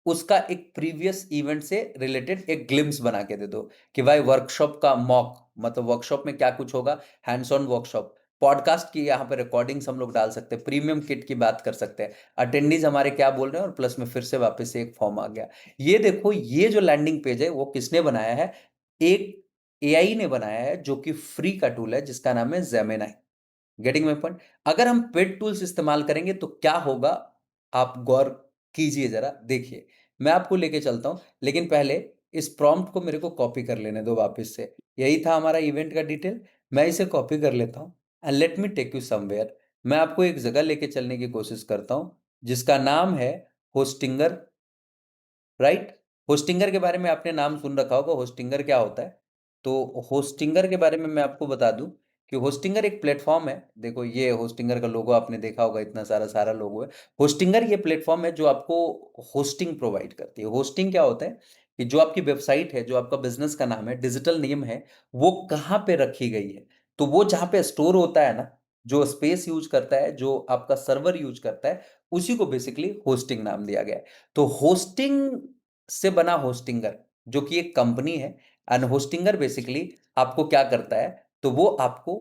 उसका एक प्रीवियस इवेंट से रिलेटेड एक ग्लिम्स बना के दे दो, कि भाई वर्कशॉप का मॉक, मतलब वर्कशॉप में क्या कुछ होगा, हैंड्स ऑन वर्कशॉप, पॉडकास्ट की यहाँ पे रिकॉर्डिंग्स हम लोग डाल सकते हैं, प्रीमियम किट की बात कर सकते हैं, अटेंडीज हमारे क्या बोल रहे हैं, और प्लस में फिर से वापस से एक फॉर्म आ गया। ये देखो ये जो लैंडिंग पेज है वो किसने बनाया है, एक एआई ने बनाया है जो कि फ्री का टूल है जिसका नाम है जेमिनाई। Getting my point. अगर हम पेड टूल्स इस्तेमाल करेंगे तो क्या होगा, आप गौर कीजिए जरा, देखिए मैं आपको लेके चलता हूँ, लेकिन पहले इस प्रॉम्प्ट को मेरे को कॉपी कर लेने दो वापस से। यही था हमारा इवेंट का डिटेल। मैं इसे कॉपी कर लेता हूँ and let me take you somewhere. मैं आपको एक जगह लेके चलने की कोशिश करता हूँ जिसका नाम है होस्टिंगर, राइट? होस्टिंगर के बारे में आपने नाम सुन रखा होगा, होस्टिंगर क्या होता है? तो होस्टिंगर के बारे में मैं आपको बता दूं कि होस्टिंगर एक प्लेटफॉर्म है। देखो ये होस्टिंगर का लोगो आपने देखा होगा, इतना सारा सारा लोगो है। होस्टिंगर ये प्लेटफॉर्म है जो आपको होस्टिंग प्रोवाइड करती है। होस्टिंग क्या होता है कि जो आपकी वेबसाइट है, जो आपका बिजनेस का नाम है, डिजिटल नेम है, वो कहाँ पे रखी गई है। तो वो जहाँ पे स्टोर होता है ना, जो स्पेस यूज करता है, जो आपका सर्वर यूज करता है, उसी को बेसिकली होस्टिंग नाम दिया गया है। तो होस्टिंग से बना होस्टिंगर जो कि एक कंपनी है, एंड होस्टिंगर बेसिकली आपको क्या करता है, तो वो आपको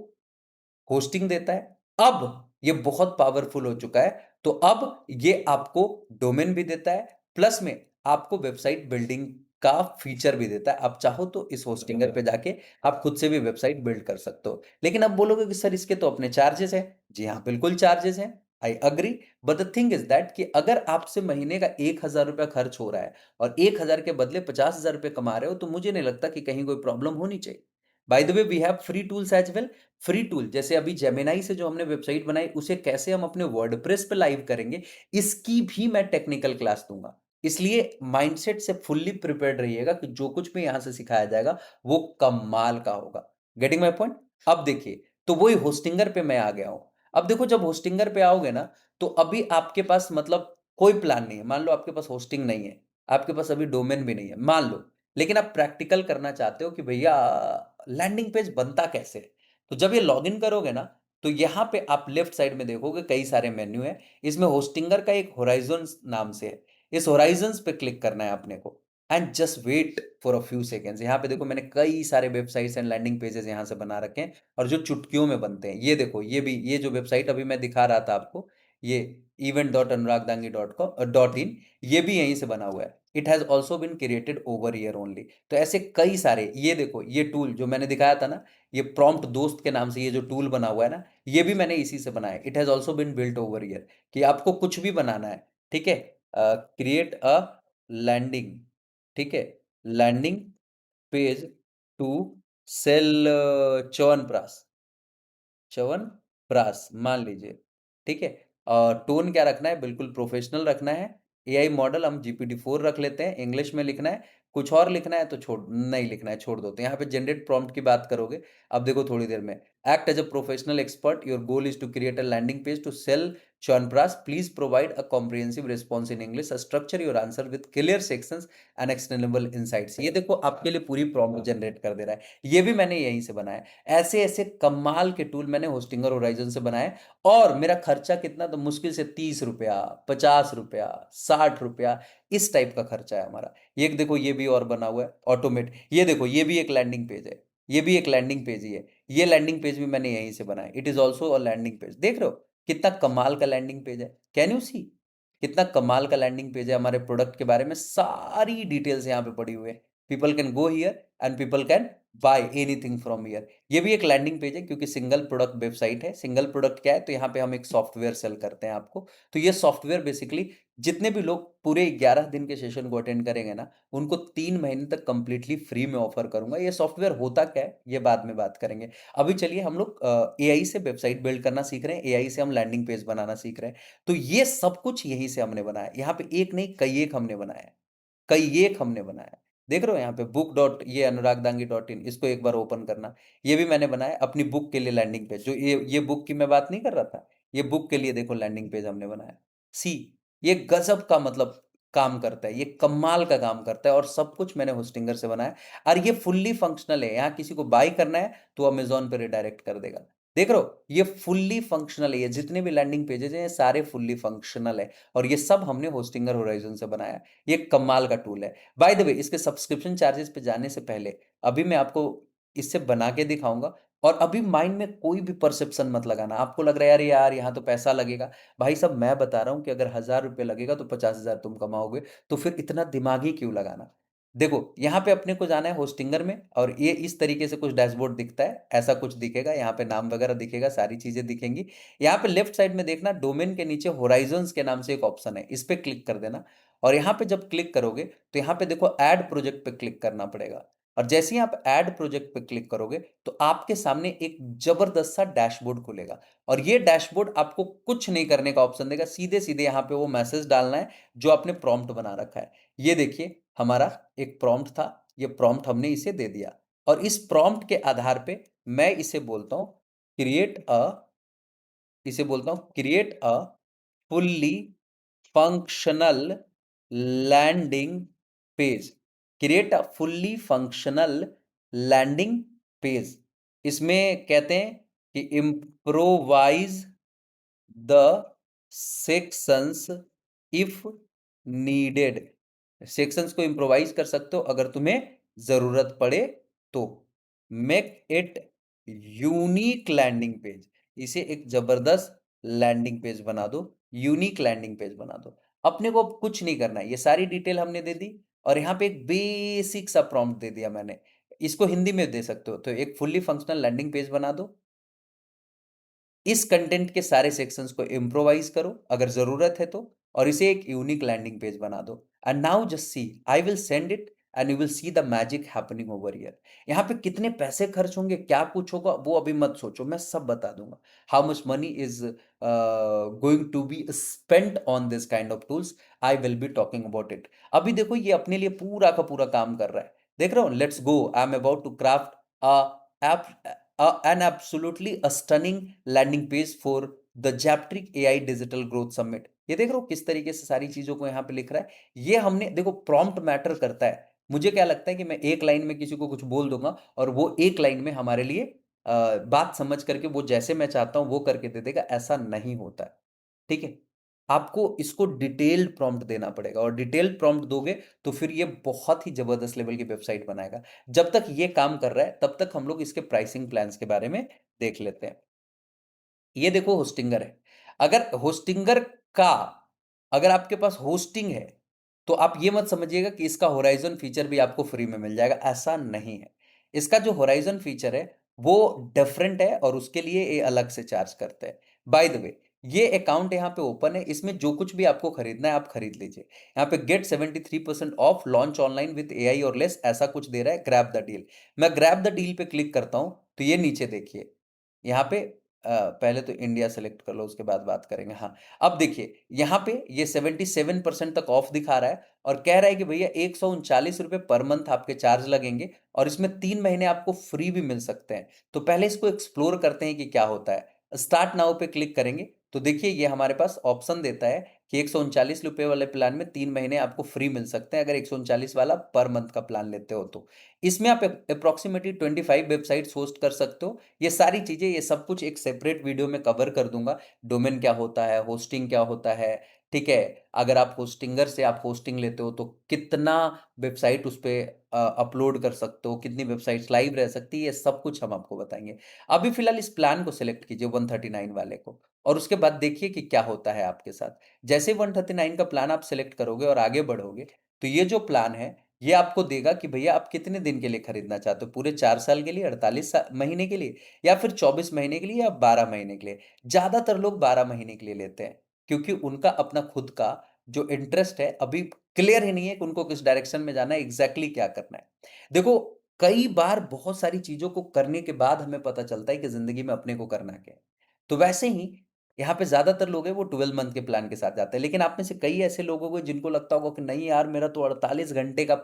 होस्टिंग देता है। अब ये बहुत पावरफुल हो चुका है, तो अब ये आपको डोमेन भी देता है, प्लस में आपको वेबसाइट बिल्डिंग का फीचर भी देता है। आप चाहो तो इस होस्टिंगर पे जाके आप खुद से भी वेबसाइट बिल्ड कर सकते हो। लेकिन अब बोलोगे कि सर इसके तो अपने चार्जेस हैं। जी हाँ, बिल्कुल चार्जेस हैं, I agree. But the thing is that कि अगर आपसे महीने का 1,000 रुपया खर्च हो रहा है और 1,000 के बदले 50,000 रुपये कमा रहे हो, तो मुझे नहीं लगता कि कहीं कोई प्रॉब्लम होनी चाहिए। By the way we have free tools as well. Free tool जैसे अभी जेमिनाई से जो हमने वेबसाइट बनाई, उसे कैसे हम अपने वर्डप्रेस पे लाइव करेंगे, इसकी भी मैं टेक्निकल क्लास दूंगा। इसलिए माइंडसेट से फुल्ली प्रिपेयर्ड रहिएगा कि जो कुछ भी यहां से सिखाया जाएगा वो कमाल का होगा। Getting my point? अब देखिए, तो वही होस्टिंगर पे मैं आ गया हूं। अब देखो, जब होस्टिंगर पे आओगे ना, तो अभी आपके पास मतलब कोई प्लान नहीं है। मान लो आपके पास होस्टिंग नहीं है, आपके पास अभी डोमेन भी नहीं है, मान लो। लेकिन आप प्रैक्टिकल करना चाहते हो कि भैया लैंडिंग पेज बनता कैसे है। तो जब ये लॉगिन करोगे ना, तो यहाँ पे आप लेफ्ट साइड में देखोगे कई सारे मेन्यू है। इसमें होस्टिंगर का एक होराइजन नाम से है। इस होराइजन पे क्लिक करना है अपने को, and just wait for a few seconds. यहाँ पे देखो, मैंने कई सारे वेबसाइट्स एंड लैंडिंग पेजेस यहाँ से बना रखे हैं, और जो चुटकियों में बनते हैं। ये देखो, ये भी, ये जो वेबसाइट अभी मैं दिखा रहा था आपको, ये event.anuragdangi.com.in, ये भी यहीं से बना हुआ है। It has also been created over year only. तो ऐसे कई सारे, ये देखो, ये टूल जो मैंने दिखाया था ना, ये प्रॉम्प्ट दोस्त के नाम से ये जो टूल बना हुआ है ना, ये भी मैंने इसी से बनाया। It has also been built over year. कि आपको कुछ भी बनाना है, ठीक है, क्रिएट अ लैंडिंग, ठीक है, landing page to sell chyawanprash, chyawanprash मान लीजिए, ठीक है। और टोन क्या रखना है, बिल्कुल प्रोफेशनल रखना है। एआई मॉडल हम GPT-4 रख लेते हैं, इंग्लिश में लिखना है। कुछ और लिखना है तो छोड़, नहीं लिखना है, छोड़ दो। तो यहाँ पे जनरेट प्रॉम्प्ट की बात करोगे। अब देखो थोड़ी देर में, act as a professional expert, your goal is to create a landing page to sell chyawanprash, please provide a comprehensive response in English, structure your answer with clear sections and extendable insights. ये देखो आपके लिए पूरी prompt generate कर दे रहा है। ये भी मैंने यहीं से बनाया। ऐसे ऐसे कमाल के टूल मैंने होस्टिंगर होराइजन से बनाए। और मेरा खर्चा कितना, तो मुश्किल से 30 रुपया, 50 रुपया, 60 रुपया, इस टाइप का खर्चा है हमारा। ये देखो, ये भी और बना हुआ है ऑटोमेट। ये देखो, ये भी एक लैंडिंग पेज है, ये भी एक लैंडिंग पेज ही है। ये लैंडिंग पेज भी मैंने यहीं से बनाया। It is also a landing page. देख रहे हो कितना कमाल का लैंडिंग पेज है? कैन यू सी कितना कमाल का लैंडिंग पेज है? हमारे प्रोडक्ट के बारे में सारी डिटेल्स यहाँ पे पड़ी हुई है। People can go here and people can buy anything from here. ये भी एक लैंडिंग पेज है, क्योंकि सिंगल प्रोडक्ट वेबसाइट है। सिंगल प्रोडक्ट क्या है, तो यहाँ पे हम एक सॉफ्टवेयर सेल करते हैं आपको। तो ये सॉफ्टवेयर बेसिकली जितने भी लोग पूरे 11 दिन के सेशन को अटेंड करेंगे ना, उनको 3 महीने तक कंप्लीटली फ्री में ऑफर करूंगा। ये सॉफ्टवेयर होता क्या है, ये बाद में बात करेंगे। अभी चलिए, हम लोग एआई से वेबसाइट बिल्ड करना सीख रहे हैं, एआई से हम लैंडिंग पेज बनाना सीख रहे हैं। तो ये सब कुछ यहीं से हमने बनाया। यहाँ पे एक नहीं, कई एक हमने बनाया है, कई एक हमने बनाया। देख रहे हो यहाँ पे बुक डॉट ये अनुरागदांगी.in, इसको एक बार ओपन करना। ये भी मैंने बनाया अपनी बुक के लिए लैंडिंग पेज। जो ये बुक की मैं बात नहीं कर रहा था, ये बुक के लिए देखो लैंडिंग पेज हमने बनाया। सी, ये गजब का मतलब काम करता है, ये कमाल का काम करता है, और सब कुछ मैंने होस्टिंगर से बनाया। और ये फुल्ली फंक्शनल है। यहाँ किसी को बाय करना है तो अमेजोन पे रिडायरेक्ट कर देगा। देख रहे हो, ये फुल्ली फंक्शनल है। ये जितने भी लैंडिंग पेजेस हैं, ये सारे फुल्ली फंक्शनल है, और ये सब हमने होस्टिंगर होराइजन से बनाया। ये कमाल का टूल है। बाय द वे, इसके सब्सक्रिप्शन चार्जेस पे जाने से पहले अभी मैं आपको इससे बना के दिखाऊंगा। और अभी माइंड में कोई भी परसेप्शन मत लगाना। आपको लग रहा है यार, यहाँ तो पैसा लगेगा। भाई साहब, मैं बता रहा हूं कि अगर 1,000 रुपये लगेगा तो 50,000 तुम कमाओगे। तो फिर इतना दिमाग ही क्यों लगाना? देखो यहाँ पे अपने को जाना है होस्टिंगर में और ये इस तरीके से कुछ डैशबोर्ड दिखता है, ऐसा कुछ दिखेगा, यहाँ पे नाम वगैरह दिखेगा, सारी चीजें दिखेंगी। यहाँ पे लेफ्ट साइड में देखना डोमेन के नीचे होराइजन्स के नाम से एक ऑप्शन है, इस पे क्लिक कर देना। और यहाँ पे जब क्लिक करोगे तो यहाँ पे देखो ऐड प्रोजेक्ट पे क्लिक करना पड़ेगा। और जैसे ही आप ऐड प्रोजेक्ट पे क्लिक करोगे तो आपके सामने एक जबरदस्त सा डैशबोर्ड खुलेगा। और ये डैशबोर्ड आपको कुछ नहीं करने का ऑप्शन देगा, सीधे सीधे यहाँ पे वो मैसेज डालना है जो आपने प्रॉम्प्ट बना रखा है। ये देखिए हमारा एक प्रॉम्प्ट था, ये प्रॉम्प्ट हमने इसे दे दिया और इस प्रॉम्प्ट के आधार पे मैं इसे बोलता हूं क्रिएट अ इसे बोलता हूं create a fully functional landing page. Create a fully functional landing page, इसमें कहते हैं कि improvise the sections if needed. Sections को इम्प्रोवाइज कर सकते हो अगर तुम्हें जरूरत पड़े तो। Make it unique landing page, इसे एक जबरदस्त लैंडिंग पेज बना दो, यूनिक लैंडिंग पेज बना दो। अपने को अब कुछ नहीं करना है, ये सारी डिटेल हमने दे दी और यहाँ पे एक बेसिक सा प्रॉम्प्ट दे दिया मैंने, इसको हिंदी में दे सकते हो। तो एक फुल्ली फंक्शनल लैंडिंग पेज बना दो, इस कंटेंट के सारे सेक्शंस को इम्प्रोवाइज करो अगर जरूरत है तो, और इसे एक यूनिक लैंडिंग पेज बना दो। And now just see, I will send it and you will see the magic happening over here. यहाँ पे कितने पैसे खर्च होंगे, क्या कुछ होगा, वो अभी मत सोचो, मैं सब बता दूंगा। How much money is going to be spent on this kind of tools, I will be talking about it. अभी देखो ये अपने लिए पूरा का पूरा काम कर रहा है, देख रहे हो। Let's go, I am about to craft a an absolutely a stunning landing page for the Japtric AI Digital Growth Summit। ये देख रहे हो किस तरीके से सारी चीजों को यहाँ पे लिख रहा है। ये हमने देखो प्रॉम्प्ट मैटर करता है। मुझे क्या लगता है कि मैं एक लाइन में किसी को कुछ बोल दूंगा और वो एक लाइन में हमारे लिए बात समझ करके वो जैसे मैं चाहता हूं वो करके दे देगा, ऐसा नहीं होता है। ठीक है, आपको इसको डिटेल्ड प्रॉम्प्ट देना पड़ेगा और डिटेल्ड प्रॉम्प्ट दोगे तो फिर ये बहुत ही जबरदस्त लेवल की वेबसाइट बनाएगा। जब तक ये काम कर रहा है तब तक हम लोग इसके प्राइसिंग प्लान्स के बारे में देख लेते हैं। ये देखो होस्टिंगर है, अगर होस्टिंगर का अगर आपके पास होस्टिंग है तो आप ये मत समझिएगा कि इसका होराइजन फीचर भी आपको फ्री में मिल जाएगा, ऐसा नहीं है। इसका जो होराइजन फीचर है वो डिफरेंट है और उसके लिए ये अलग से चार्ज करते हैं। बाय द वे, ये अकाउंट यहाँ पे ओपन है, इसमें जो कुछ भी आपको खरीदना है आप खरीद लीजिए। यहाँ पे get 73% off launch online with AI और लेस, ऐसा कुछ दे रहा है। ग्रैब द डील, मैं ग्रैब द डील पे क्लिक करता हूं तो ये नीचे देखिए, यहाँ पे पहले तो इंडिया सेलेक्ट कर लो उसके बाद बात करेंगे। हाँ, अब देखिए यहाँ पे ये 77% तक ऑफ दिखा रहा है और कह रहा है कि भैया 139 रुपये पर मंथ आपके चार्ज लगेंगे और इसमें 3 महीने आपको फ्री भी मिल सकते हैं। तो पहले इसको एक्सप्लोर करते हैं कि क्या होता है। स्टार्ट नाउ पे क्लिक करेंगे तो देखिए ये हमारे पास ऑप्शन देता है कि 139 रुपये वाले प्लान में 3 महीने आपको फ्री मिल सकते हैं अगर 139 वाला पर मंथ का प्लान लेते हो तो। इसमें आप अप्रोक्सीमेटली 25 वेबसाइट्स होस्ट कर सकते हो। ये सारी चीजें, ये सब कुछ एक सेपरेट वीडियो में कवर कर दूंगा। डोमेन क्या होता है, होस्टिंग क्या होता है, ठीक है। अगर आप होस्टिंगर से आप होस्टिंग लेते हो तो कितना वेबसाइट उस पर अपलोड कर सकते हो, कितनी वेबसाइट्स लाइव रह सकती है, ये सब कुछ हम आपको बताएंगे। अभी फिलहाल इस प्लान को सिलेक्ट कीजिए 139 वाले को और उसके बाद देखिए कि क्या होता है आपके साथ। जैसे 139 का प्लान आप सिलेक्ट करोगे और आगे बढ़ोगे तो ये जो प्लान है ये आपको देगा कि भैया आप कितने दिन के लिए खरीदना चाहते हो, पूरे 4 साल के लिए, 48 महीने के लिए, या फिर 24 महीने के लिए, या 12 महीने के लिए। ज्यादातर लोग 12 महीने के लिए लेते हैं क्योंकि उनका अपना खुद का जो इंटरेस्ट है अभी क्लियर ही नहीं है कि उनको किस डायरेक्शन में जाना है, एग्जैक्टली क्या करना है। देखो कई बार बहुत सारी चीजों को करने के बाद हमें पता चलता है कि जिंदगी में अपने को करना क्या है। तो वैसे ही यहाँ पे ज्यादातर लोग हैं वो 12 मंथ के प्लान के साथ जाते हैं, लेकिन आप में से कई ऐसे लोग होंगे जिनको लगता होगा कि नहीं यार मेरा तो 48 घंटे का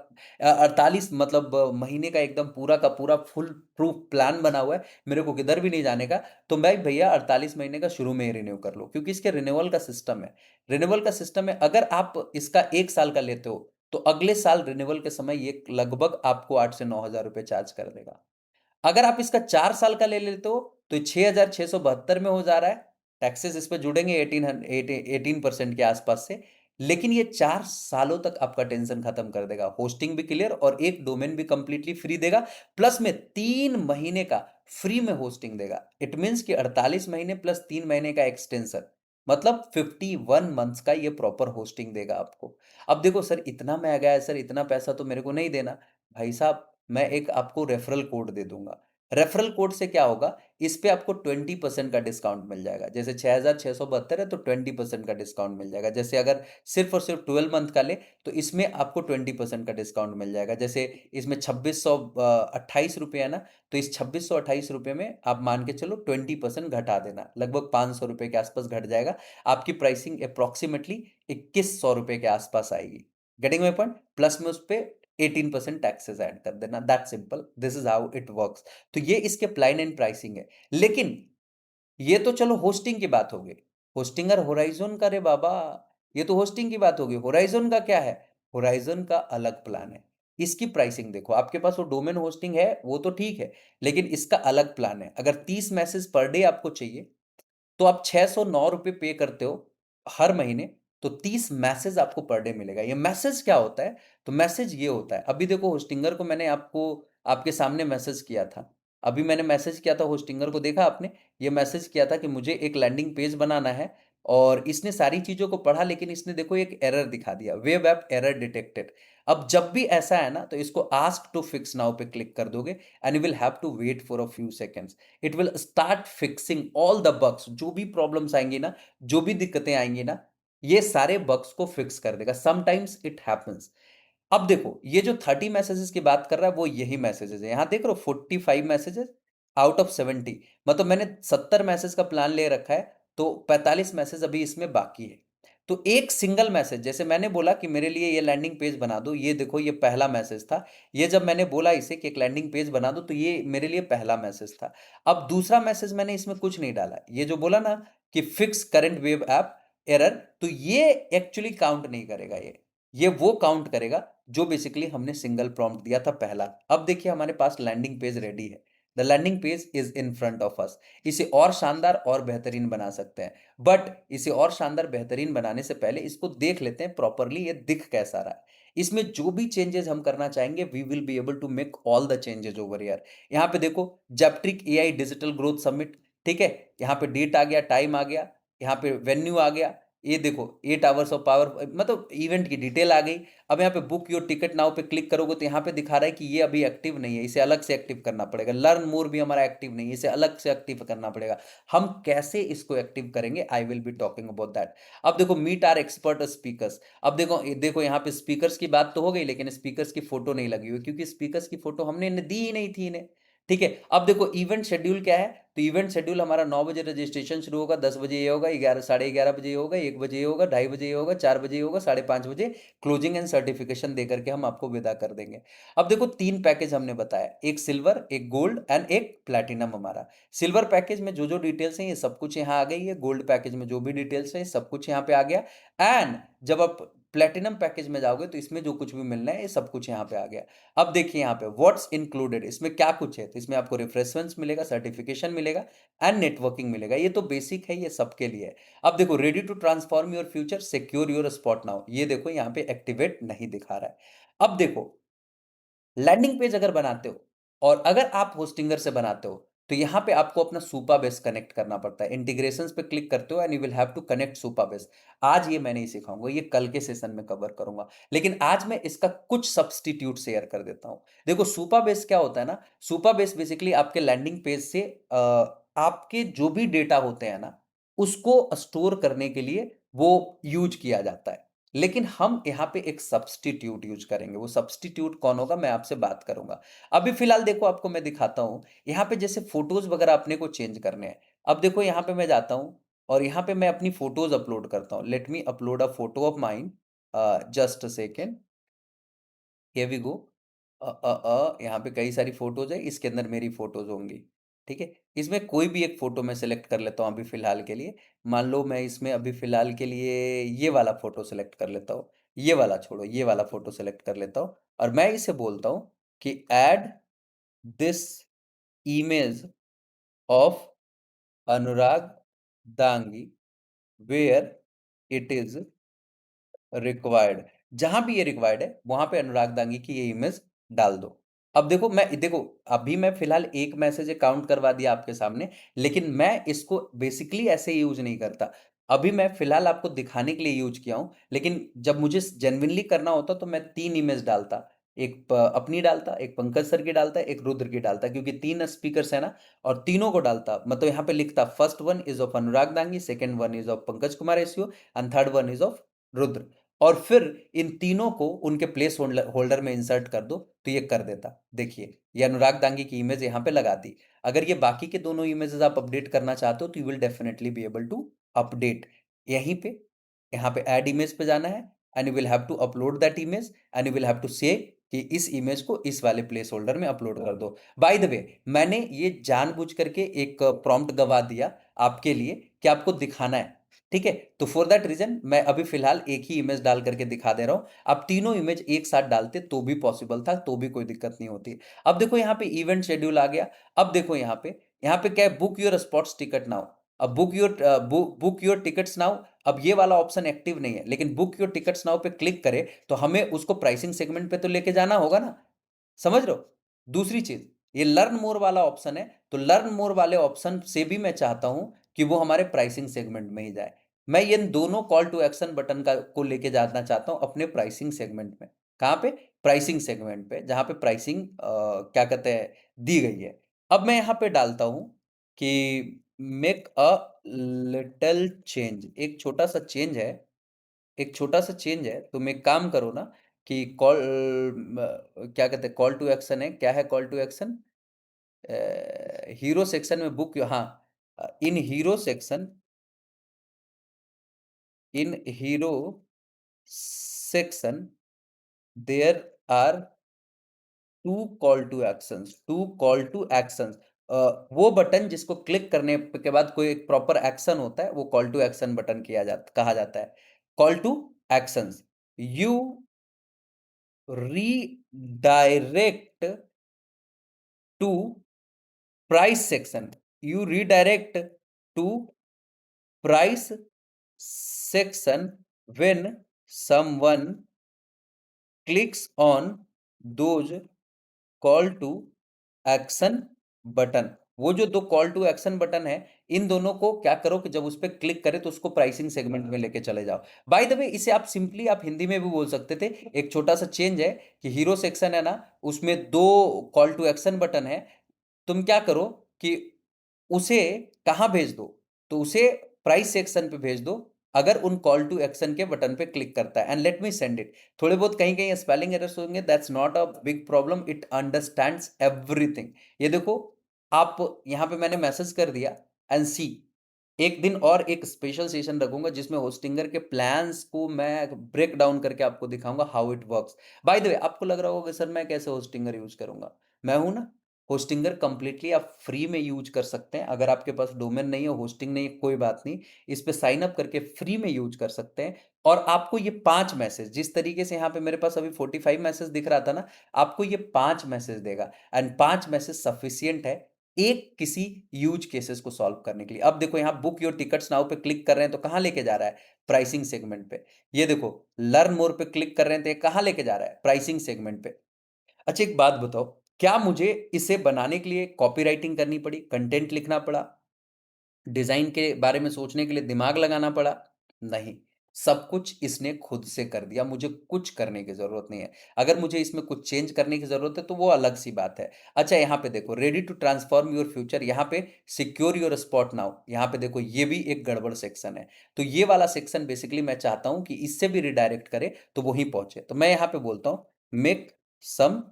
48 मतलब महीने का एकदम पूरा का पूरा फुल प्रूफ प्लान बना हुआ है, मेरे को किधर भी नहीं जाने का। तो मैं भैया 48 महीने का शुरू में ही रिन्यू कर लो क्योंकि इसके रिन्यूअल का सिस्टम है। रिन्यूअल का सिस्टम है, अगर आप इसका 1 साल का लेते हो तो अगले साल रिन्यूअल के समय ये लगभग आपको 8 से 9 हजार रुपये चार्ज कर देगा। अगर आप इसका 4 साल का ले लेते हो तो 6,672 में हो जा रहा है। टैक्सेस इस पे जुड़ेंगे 18% के आसपास से। लेकिन ये 4 सालों तक आपका टेंशन खत्म कर देगा, होस्टिंग भी क्लियर और एक डोमेन भी कंप्लीटली फ्री देगा, प्लस में 3 महीने का फ्री में होस्टिंग देगा। इट मीन्स कि 48 महीने प्लस 3 महीने का एक्सटेंशन, मतलब 51 मंथ्स का ये प्रॉपर होस्टिंग देगा आपको। अब देखो सर इतना महँगा है सर, इतना पैसा तो मेरे को नहीं देना। भाई साहब मैं एक आपको रेफरल कोड दे दूँगा। रेफरल कोड से क्या होगा, इस पे आपको 20% का डिस्काउंट मिल जाएगा। जैसे 6,672 है तो 20% का डिस्काउंट मिल जाएगा। जैसे अगर सिर्फ़ और सिर्फ़ 12 मंथ का ले तो इसमें आपको 20% का डिस्काउंट मिल जाएगा। जैसे इसमें 2628 रुपए है ना, तो इस 2628 रुपए में आप मान के चलो 20% घटा देना। लगभग 500 रुपए के आसपास घट जाएगा। आपकी प्राइसिंग अप्रॉक्सिमेटली 2100 रुपए के आसपास आएगी। Getting my point? प्लस में उस पे 18% टैक्सेस ऐड कर देना। That simple, this is how it works. तो ये इसके प्लान एंड प्राइसिंग है। लेकिन ये तो चलो होस्टिंग की बात हो गई। होस्टिंग और होराइजन का, रे बाबा, ये तो होस्टिंग की बात हो गई। होराइजन का क्या है? होराइजन का अलग प्लान है। इसकी प्राइसिंग देखो, आपके पास वो डोमेन होस्टिंग है वो तो ठीक है, लेकिन इसका अलग प्लान है। अगर 30 मैसेज पर डे आपको चाहिए तो आप 609 रुपए पे करते हो हर महीने, तो 30 मैसेज आपको पर डे मिलेगा। ये मैसेज क्या होता है? तो मैसेज ये होता है, अभी देखो होस्टिंगर को मैंने आपको आपके सामने मैसेज किया था। अभी मैंने मैसेज किया था होस्टिंगर को, देखा आपने? ये मैसेज किया था कि मुझे एक लैंडिंग पेज बनाना है, और इसने सारी चीजों को पढ़ा, लेकिन इसने देखो एक एरर दिखा दिया, वेब ऐप एरर डिटेक्टेड। अब जब भी ऐसा है ना, तो इसको आस्क टू फिक्स नाउ पे क्लिक कर दोगे and you will have to wait for a few seconds. It will start fixing all the bugs. जो भी प्रॉब्लम्स आएंगी ना, जो भी दिक्कतें आएंगी ना, ये सारे बग्स को फिक्स कर देगा। Sometimes it happens. अब देखो ये जो 30 मैसेजेस की बात कर रहा है वो यही मैसेजेस है। यहां देख रहे हो 45 मैसेजेस आउट ऑफ 70। मतलब मैंने 70 मैसेज का प्लान ले रखा है, तो 45 मैसेज अभी इसमें बाकी है। तो एक सिंगल मैसेज, जैसे मैंने बोला कि मेरे लिए ये लैंडिंग पेज बना दो, ये देखो ये पहला मैसेज था। ये जब मैंने बोला इसे कि एक लैंडिंग पेज बना दो, तो ये मेरे लिए पहला मैसेज था। अब दूसरा मैसेज मैंने इसमें कुछ नहीं डाला, ये जो बोला ना कि fix current web app error, तो ये एक्चुअली काउंट नहीं करेगा। ये वो काउंट करेगा जो बेसिकली हमने सिंगल प्रॉम्प्ट दिया था पहला। अब देखिए हमारे पास लैंडिंग पेज रेडी है। The landing page is in front of us. इसे और शानदार और बेहतरीन बना सकते हैं, बट इसे और शानदार बेहतरीन बनाने से पहले इसको देख लेते हैं प्रॉपरली ये दिख कैसा रहा है। इसमें जो भी चेंजेस हम करना चाहेंगे, we will be able to make all the changes over here. यहाँ पे देखो, जैप्ट्रिक एआई डिजिटल ग्रोथ समिट, ठीक है। यहाँ पे डेट आ गया, टाइम आ गया, यहाँ पे वेन्यू आ गया। ये देखो 8 आवर्स ऑफ पावर, मतलब इवेंट की डिटेल आ गई। अब यहाँ पे बुक योर टिकट नाउ पे क्लिक करोगे तो यहाँ पे दिखा रहा है कि ये अभी एक्टिव नहीं है, इसे अलग से एक्टिव करना पड़ेगा। लर्न मोर भी हमारा एक्टिव नहीं है, इसे अलग से एक्टिव करना पड़ेगा। हम कैसे इसको एक्टिव करेंगे, आई will be talking about that. अब देखो मीट आर एक्सपर्ट स्पीकर्स। अब देखो यहाँ पे स्पीकर्स की बात तो हो गई, लेकिन स्पीकर्स की फोटो नहीं लगी हुई, क्योंकि स्पीकर्स की फोटो हमने इन्हें दी ही नहीं थी इन्हें। ठीक है। अब देखो इवेंट शेड्यूल क्या है, तो इवेंट शेड्यूल हमारा 9 बजे रजिस्ट्रेशन शुरू होगा, 10 बजे ये होगा, 11 11:30 बजे ये होगा, 1 बजे ये होगा, 2:30 बजे ये होगा, 4 बजे ये होगा, 5:30 बजे क्लोजिंग एंड सर्टिफिकेशन दे करके हम आपको विदा कर देंगे। अब देखो 3 पैकेज हमने बताया, एक सिल्वर, एक गोल्ड एंड एक प्लैटिनम हमारा। सिल्वर पैकेज में जो जो डिटेल्स हैं ये सब कुछ यहाँ आ गई है। गोल्ड पैकेज में जो भी डिटेल्स हैं सब कुछ यहाँ पे आ गया। एंड जब आप प्लेटिनम पैकेज में जाओगे तो इसमें जो कुछ भी मिलना है ये सब कुछ यहाँ पे आ गया। अब देखिए यहाँ पे व्हाट्स इंक्लूडेड, इसमें क्या कुछ है, तो इसमें आपको रिफ्रेशमेंट्स मिलेगा, सर्टिफिकेशन मिलेगा एंड नेटवर्किंग मिलेगा। ये तो बेसिक है, ये सबके लिए है। अब देखो ready to transform your future, secure your spot now, ये देखो यहाँ पे एक्टिवेट नहीं दिखा रहा है। अब देखो लैंडिंग पेज अगर बनाते हो, और अगर आप होस्टिंगर से बनाते हो, तो यहां पे आपको अपना सुपाबेस कनेक्ट करना पड़ता है। इंटीग्रेशंस पे क्लिक करते हो and you will have to connect Supabase. आज ये मैं नहीं सिखाऊंगा, ये कल के सेशन में कवर करूंगा, लेकिन आज मैं इसका कुछ सब्सटीट्यूट शेयर कर देता हूं। देखो सुपाबेस क्या होता है ना, सुपाबेस बेसिकली आपके लैंडिंग पेज से आपके जो भी डेटा होते हैं ना, उसको स्टोर करने के लिए वो यूज किया जाता है। लेकिन हम यहाँ पे एक सब्स्टिट्यूट यूज करेंगे। वो सब्स्टिट्यूट कौन होगा मैं आपसे बात करूंगा। अभी फिलहाल देखो आपको मैं दिखाता हूं, यहाँ पे जैसे फोटोज वगैरह अपने को चेंज करने हैं। अब देखो यहाँ पे मैं जाता हूं और यहाँ पे मैं अपनी फोटोज अपलोड करता हूँ। Let me upload a photo of mine, just a second, here we go. यहाँ पे कई सारी फोटोज है, इसके अंदर मेरी फोटोज होंगी। ठीक है। इसमें कोई भी एक फोटो मैं सेलेक्ट कर लेता हूँ अभी फिलहाल के लिए। मान लो मैं इसमें अभी फिलहाल के लिए ये वाला फोटो सेलेक्ट कर लेता हूँ। ये वाला छोड़ो, ये वाला फोटो सेलेक्ट कर लेता हूँ, और मैं इसे बोलता हूँ कि add this image of Anurag Dangi where it is required. जहां भी ये रिक्वायर्ड है वहां पे अनुराग दांगी की ये इमेज डाल दो। अब देखो अभी मैं फिलहाल एक मैसेज काउंट करवा दिया आपके सामने, लेकिन मैं इसको बेसिकली ऐसे यूज नहीं करता। अभी मैं फ़िलहाल आपको दिखाने के लिए यूज़ किया हूँ, लेकिन जब मुझे जेनुइनली करना होता तो मैं 3 इमेज डालता। एक अपनी डालता, एक पंकज सर की डालता, एक रुद्र की डालता, क्योंकि 3 स्पीकर्स है ना, और तीनों को डालता। मतलब यहाँ पे लिखता first one is of Anurag Dangi, second one is of Pankaj Kumar SU and third one is of Rudra. और फिर इन तीनों को उनके प्लेस होल्डर में इंसर्ट कर दो, तो ये कर देता। देखिए, ये अनुराग दांगी की इमेज यहाँ पे लगा दी। अगर ये बाकी के दोनों इमेजेस आप अपडेट करना चाहते हो तो you will definitely be able to update. यहीं पे यहाँ पे ऐड इमेज पे जाना है and you will have to upload that image and you will have to say कि इस इमेज को इस वाले प्लेस होल्डर में अपलोड कर दो। बाय द वे, मैंने ये जानबूझ करके एक प्रॉम्प्ट गवा दिया आपके लिए कि आपको दिखाना है, ठीक है? तो फॉर दैट रीजन मैं अभी फिलहाल एक ही इमेज डाल करके दिखा दे रहा हूं। आप तीनों इमेज एक साथ डालते तो भी पॉसिबल था, तो भी कोई दिक्कत नहीं होती। अब देखो यहाँ पे इवेंट शेड्यूल आ गया। अब देखो यहाँ पे क्या है, book your spots ticket now. अब बुक योर टिकट्स नाउ, अब ये वाला ऑप्शन एक्टिव नहीं है, लेकिन बुक योर टिकट्स नाउ पे क्लिक करें तो हमें उसको प्राइसिंग सेगमेंट पे तो लेके जाना होगा ना। समझ रहे हो? दूसरी चीज, ये लर्न मोर वाला ऑप्शन है, तो लर्न मोर वाले ऑप्शन से भी मैं चाहता हूं कि वो हमारे प्राइसिंग सेगमेंट में ही जाए। मैं ये दोनों कॉल टू एक्शन बटन का को लेके जाना चाहता हूं अपने प्राइसिंग सेगमेंट में। कहां पे? प्राइसिंग सेगमेंट पे, जहां पे प्राइसिंग क्या कहते हैं, दी गई है। अब मैं यहां पे डालता हूं कि मेक अ लिटिल चेंज, एक छोटा सा चेंज है, एक छोटा सा चेंज है। तुम एक काम करो ना कि कॉल, क्या कहते हैं, कॉल टू एक्शन है, क्या है call to action? Hero section में बुक, हाँ, in hero section, in hero section there are two call to actions, two call to actions. वो बटन जिसको क्लिक करने के बाद कोई एक प्रॉपर एक्शन होता है, वो कॉल टू एक्शन बटन कहा जाता है। Call to actions, you redirect to price section, you redirect to price section when someone clicks on those call to action button. वो जो दो कॉल टू एक्शन बटन है, इन दोनों को क्या करो कि जब उस पर क्लिक करे तो उसको प्राइसिंग सेगमेंट में लेके चले जाओ। बाय द वे, इसे आप सिंपली आप हिंदी में भी बोल सकते थे। एक छोटा सा चेंज है कि हीरो सेक्शन है ना, उसमें दो कॉल टू एक्शन बटन है। तुम क्या करो कि उसे कहाँ भेज दो, तो उसे प्राइस सेक्शन पे भेज दो अगर उन कॉल टू एक्शन के बटन पे क्लिक करता है, and let me send it. थोड़े बहुत कहीं कहीं स्पेलिंग एरर्स होंगे, that's not a big problem, it understands everything. ये देखो, आप यहाँ पे मैंने मैसेज कर दिया एंड सी, एक दिन और एक स्पेशल सेशन रखूंगा जिसमें होस्टिंगर के प्लान्स को मैं ब्रेक डाउन करके आपको दिखाऊंगा how it works. Bye the वे, आपको लग रहा होगा सर मैं कैसे होस्टिंगर यूज करूंगा, मैं हूं ना। होस्टिंगर कंप्लीटली आप फ्री में यूज कर सकते हैं। अगर आपके पास डोमेन नहीं है, होस्टिंग नहीं है, कोई बात नहीं, इस पे साइन अप करके फ्री में यूज कर सकते हैं। और आपको ये 5 मैसेज, जिस तरीके से यहाँ पे मेरे पास अभी 45 मैसेज दिख रहा था ना, आपको ये 5 मैसेज देगा, एंड 5 मैसेज सफिशियंट है एक किसी यूज केसेस को सॉल्व करने के लिए। अब देखो, यहाँ बुक योर टिकट्स नाउ पे क्लिक कर रहे हैं तो कहां लेके जा रहा है? प्राइसिंग सेगमेंट पे। ये देखो, लर्न मोर पे क्लिक कर रहे हैं तो ये कहां लेके जा रहा है? प्राइसिंग सेगमेंट पे। अच्छा, एक बात बताओ, क्या मुझे इसे बनाने के लिए कॉपीराइटिंग करनी पड़ी, कंटेंट लिखना पड़ा, डिजाइन के बारे में सोचने के लिए दिमाग लगाना पड़ा? नहीं, सब कुछ इसने खुद से कर दिया, मुझे कुछ करने की जरूरत नहीं है। अगर मुझे इसमें कुछ चेंज करने की जरूरत है तो वो अलग सी बात है। अच्छा, यहाँ पे देखो, ready to transform your future, यहाँ पे सिक्योर योर स्पॉट नाउ, यहाँ पे देखो, ये भी एक गड़बड़ सेक्शन है। तो ये वाला सेक्शन बेसिकली मैं चाहता हूं कि इससे भी रिडायरेक्ट करे तो वहीं पहुंचे। तो मैं यहाँ पे बोलता हूं मेक सम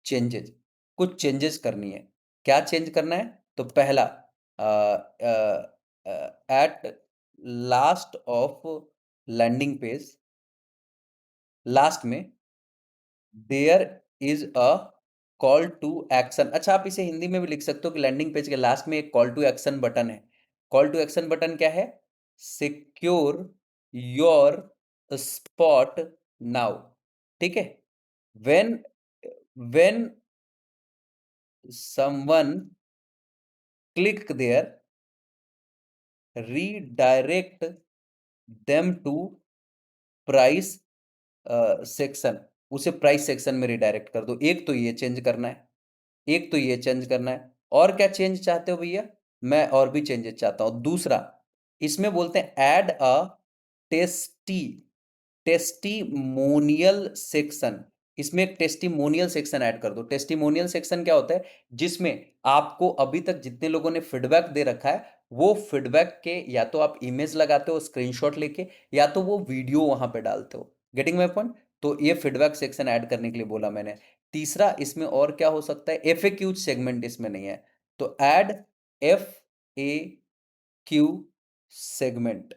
चेंजेज, कुछ चेंजेस करनी है। क्या चेंज करना है? तो पहला, at last of landing page, last में there is a call to action. अच्छा, आप इसे हिंदी में भी लिख सकते हो कि लैंडिंग पेज के लास्ट में एक कॉल टू एक्शन बटन है। कॉल टू एक्शन बटन क्या है? Secure your spot now. ठीक है, when when someone click there, redirect them to price section, उसे प्राइस सेक्शन में रिडायरेक्ट कर दो। एक तो ये चेंज करना है, एक तो ये चेंज करना है। और क्या चेंज चाहते हो भैया? मैं और भी चेंजेस चाहता हूं। दूसरा, इसमें बोलते हैं ऐड अ टेस्टी टेस्टिमोनियल सेक्शन। इसमें एक टेस्टिमोनियल सेक्शन ऐड कर दो। टेस्टिमोनियल सेक्शन क्या होता है? जिसमें आपको अभी तक जितने लोगों ने फीडबैक दे रखा है, वो फीडबैक के या तो आप इमेज लगाते हो स्क्रीनशॉट लेके, या तो वो वीडियो वहां पे डालते हो। Getting my point? तो ये फीडबैक सेक्शन ऐड करने के लिए बोला मैंने। तीसरा इसमें और क्या हो सकता है? एफएक्यू सेगमेंट इसमें नहीं है, तो add F A Q segment.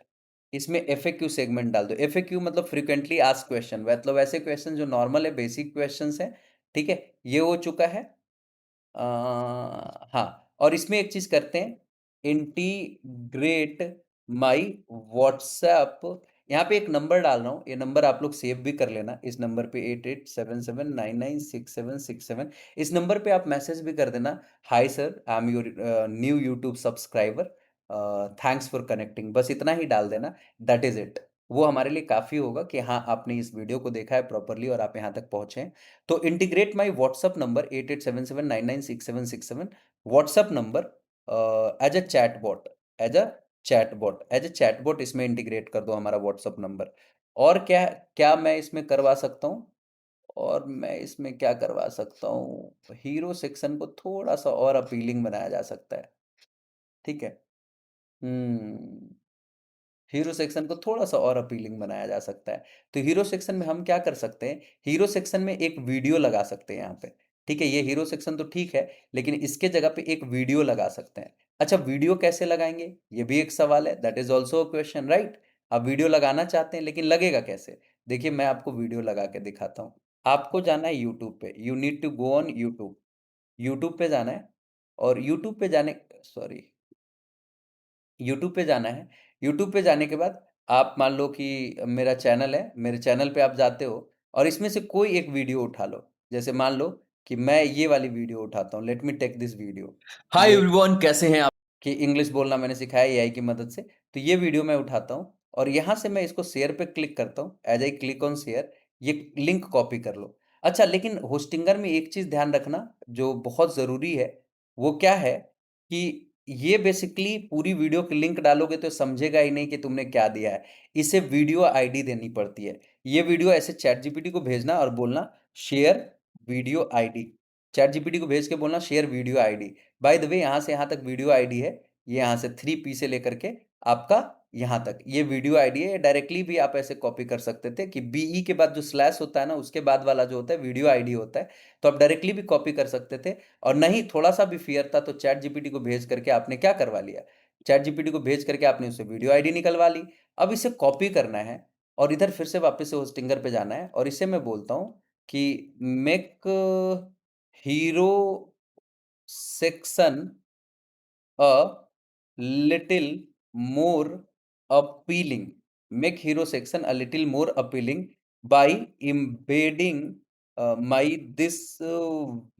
इसमें एफएक्यू सेगमेंट डाल दो। एफएक्यू मतलब फ्रीक्वेंटली आस्क्ड क्वेश्चन, मतलब ऐसे क्वेश्चन जो नॉर्मल है, बेसिक क्वेश्चंस हैं। ठीक है, ये हो चुका है। हाँ, और इसमें एक चीज करते हैं, इंटीग्रेट माई व्हाट्सएप। यहाँ पे एक नंबर डाल रहा हूँ, ये नंबर आप लोग सेव भी कर लेना। इस नंबर पे 8877996767, इस नंबर पे आप मैसेज भी कर देना, hi sir, I am your new YouTube subscriber, thanks for connecting. बस इतना ही डाल देना, दैट इज इट। वो हमारे लिए काफ़ी होगा कि हाँ, आपने इस वीडियो को देखा है प्रॉपरली और आप यहाँ तक पहुँचे हैं। तो integrate my WhatsApp number 8877996767, WhatsApp number as a chatbot, as a chatbot इसमें इंटीग्रेट कर दो हमारा व्हाट्सअप नंबर। और क्या क्या मैं इसमें करवा सकता हूँ? और मैं इसमें क्या करवा सकता हूँ? हीरो सेक्शन को थोड़ा सा और अपीलिंग बनाया जा सकता है। ठीक है। हम्म हीरो सेक्शन को थोड़ा सा और अपीलिंग बनाया जा सकता है। तो हीरो सेक्शन में हम क्या कर सकते हैं? हीरो सेक्शन में एक वीडियो लगा सकते हैं यहाँ पे। ठीक है, ये हीरो सेक्शन तो ठीक है, लेकिन इसके जगह पे एक वीडियो लगा सकते हैं। अच्छा, वीडियो कैसे लगाएंगे? ये भी एक सवाल है, that is also a question, right? आप वीडियो लगाना चाहते हैं, लेकिन लगेगा कैसे? देखिए, मैं आपको वीडियो लगा के दिखाता हूँ। आपको जाना है यूट्यूब पे, you need to go on YouTube. YouTube पे जाना है, और यूट्यूब पे जाने, सॉरी, यूट्यूब पे जाना है। यूट्यूब पे जाने के बाद आप मान लो कि मेरा चैनल है, मेरे चैनल पे आप जाते हो, और इसमें से कोई एक वीडियो उठा लो। जैसे मान लो कि मैं ये वाली वीडियो उठाता हूँ, let me take this video. Hi ये एवरीवन, कैसे हैं आप? कि इंग्लिश बोलना मैंने सिखाया एआई की मदद से। तो ये वीडियो मैं उठाता हूँ, और यहाँ से मैं इसको शेयर पे क्लिक करता हूँ, as I click on share, ये लिंक कॉपी कर लो। अच्छा, लेकिन होस्टिंगर में एक चीज़ ध्यान रखना जो बहुत ज़रूरी है, वो क्या है कि ये बेसिकली पूरी वीडियो की लिंक डालोगे तो समझेगा ही नहीं कि तुमने क्या दिया है। इसे वीडियो आईडी देनी पड़ती है। ये वीडियो ऐसे चैट जीपीटी को भेजना और बोलना share video ID. Chat GPT को भेज के बोलना share video ID. Bye the वे, यहाँ से यहाँ तक वीडियो आईडी है, ये यहाँ से 3P से लेकर के आपका यहाँ तक ये वीडियो आईडी है। डायरेक्टली भी आप ऐसे कॉपी कर सकते थे कि बीई के बाद जो स्लैश होता है ना, उसके बाद वाला जो होता है वीडियो आईडी होता है, तो आप डायरेक्टली भी कॉपी कर सकते थे। और नहीं, थोड़ा सा भी फियर था तो चैट जीपीटी को भेज करके आपने क्या करवा लिया? चैट जीपीटी को भेज करके आपने उससे वीडियो आईडी निकलवा ली। अब इसे कॉपी करना है, और इधर फिर से वापस से होस्टिंगर पे जाना है, और इसे मैं बोलता हूँ कि make hero section a little more appealing. Make hero section a little more appealing by embedding my this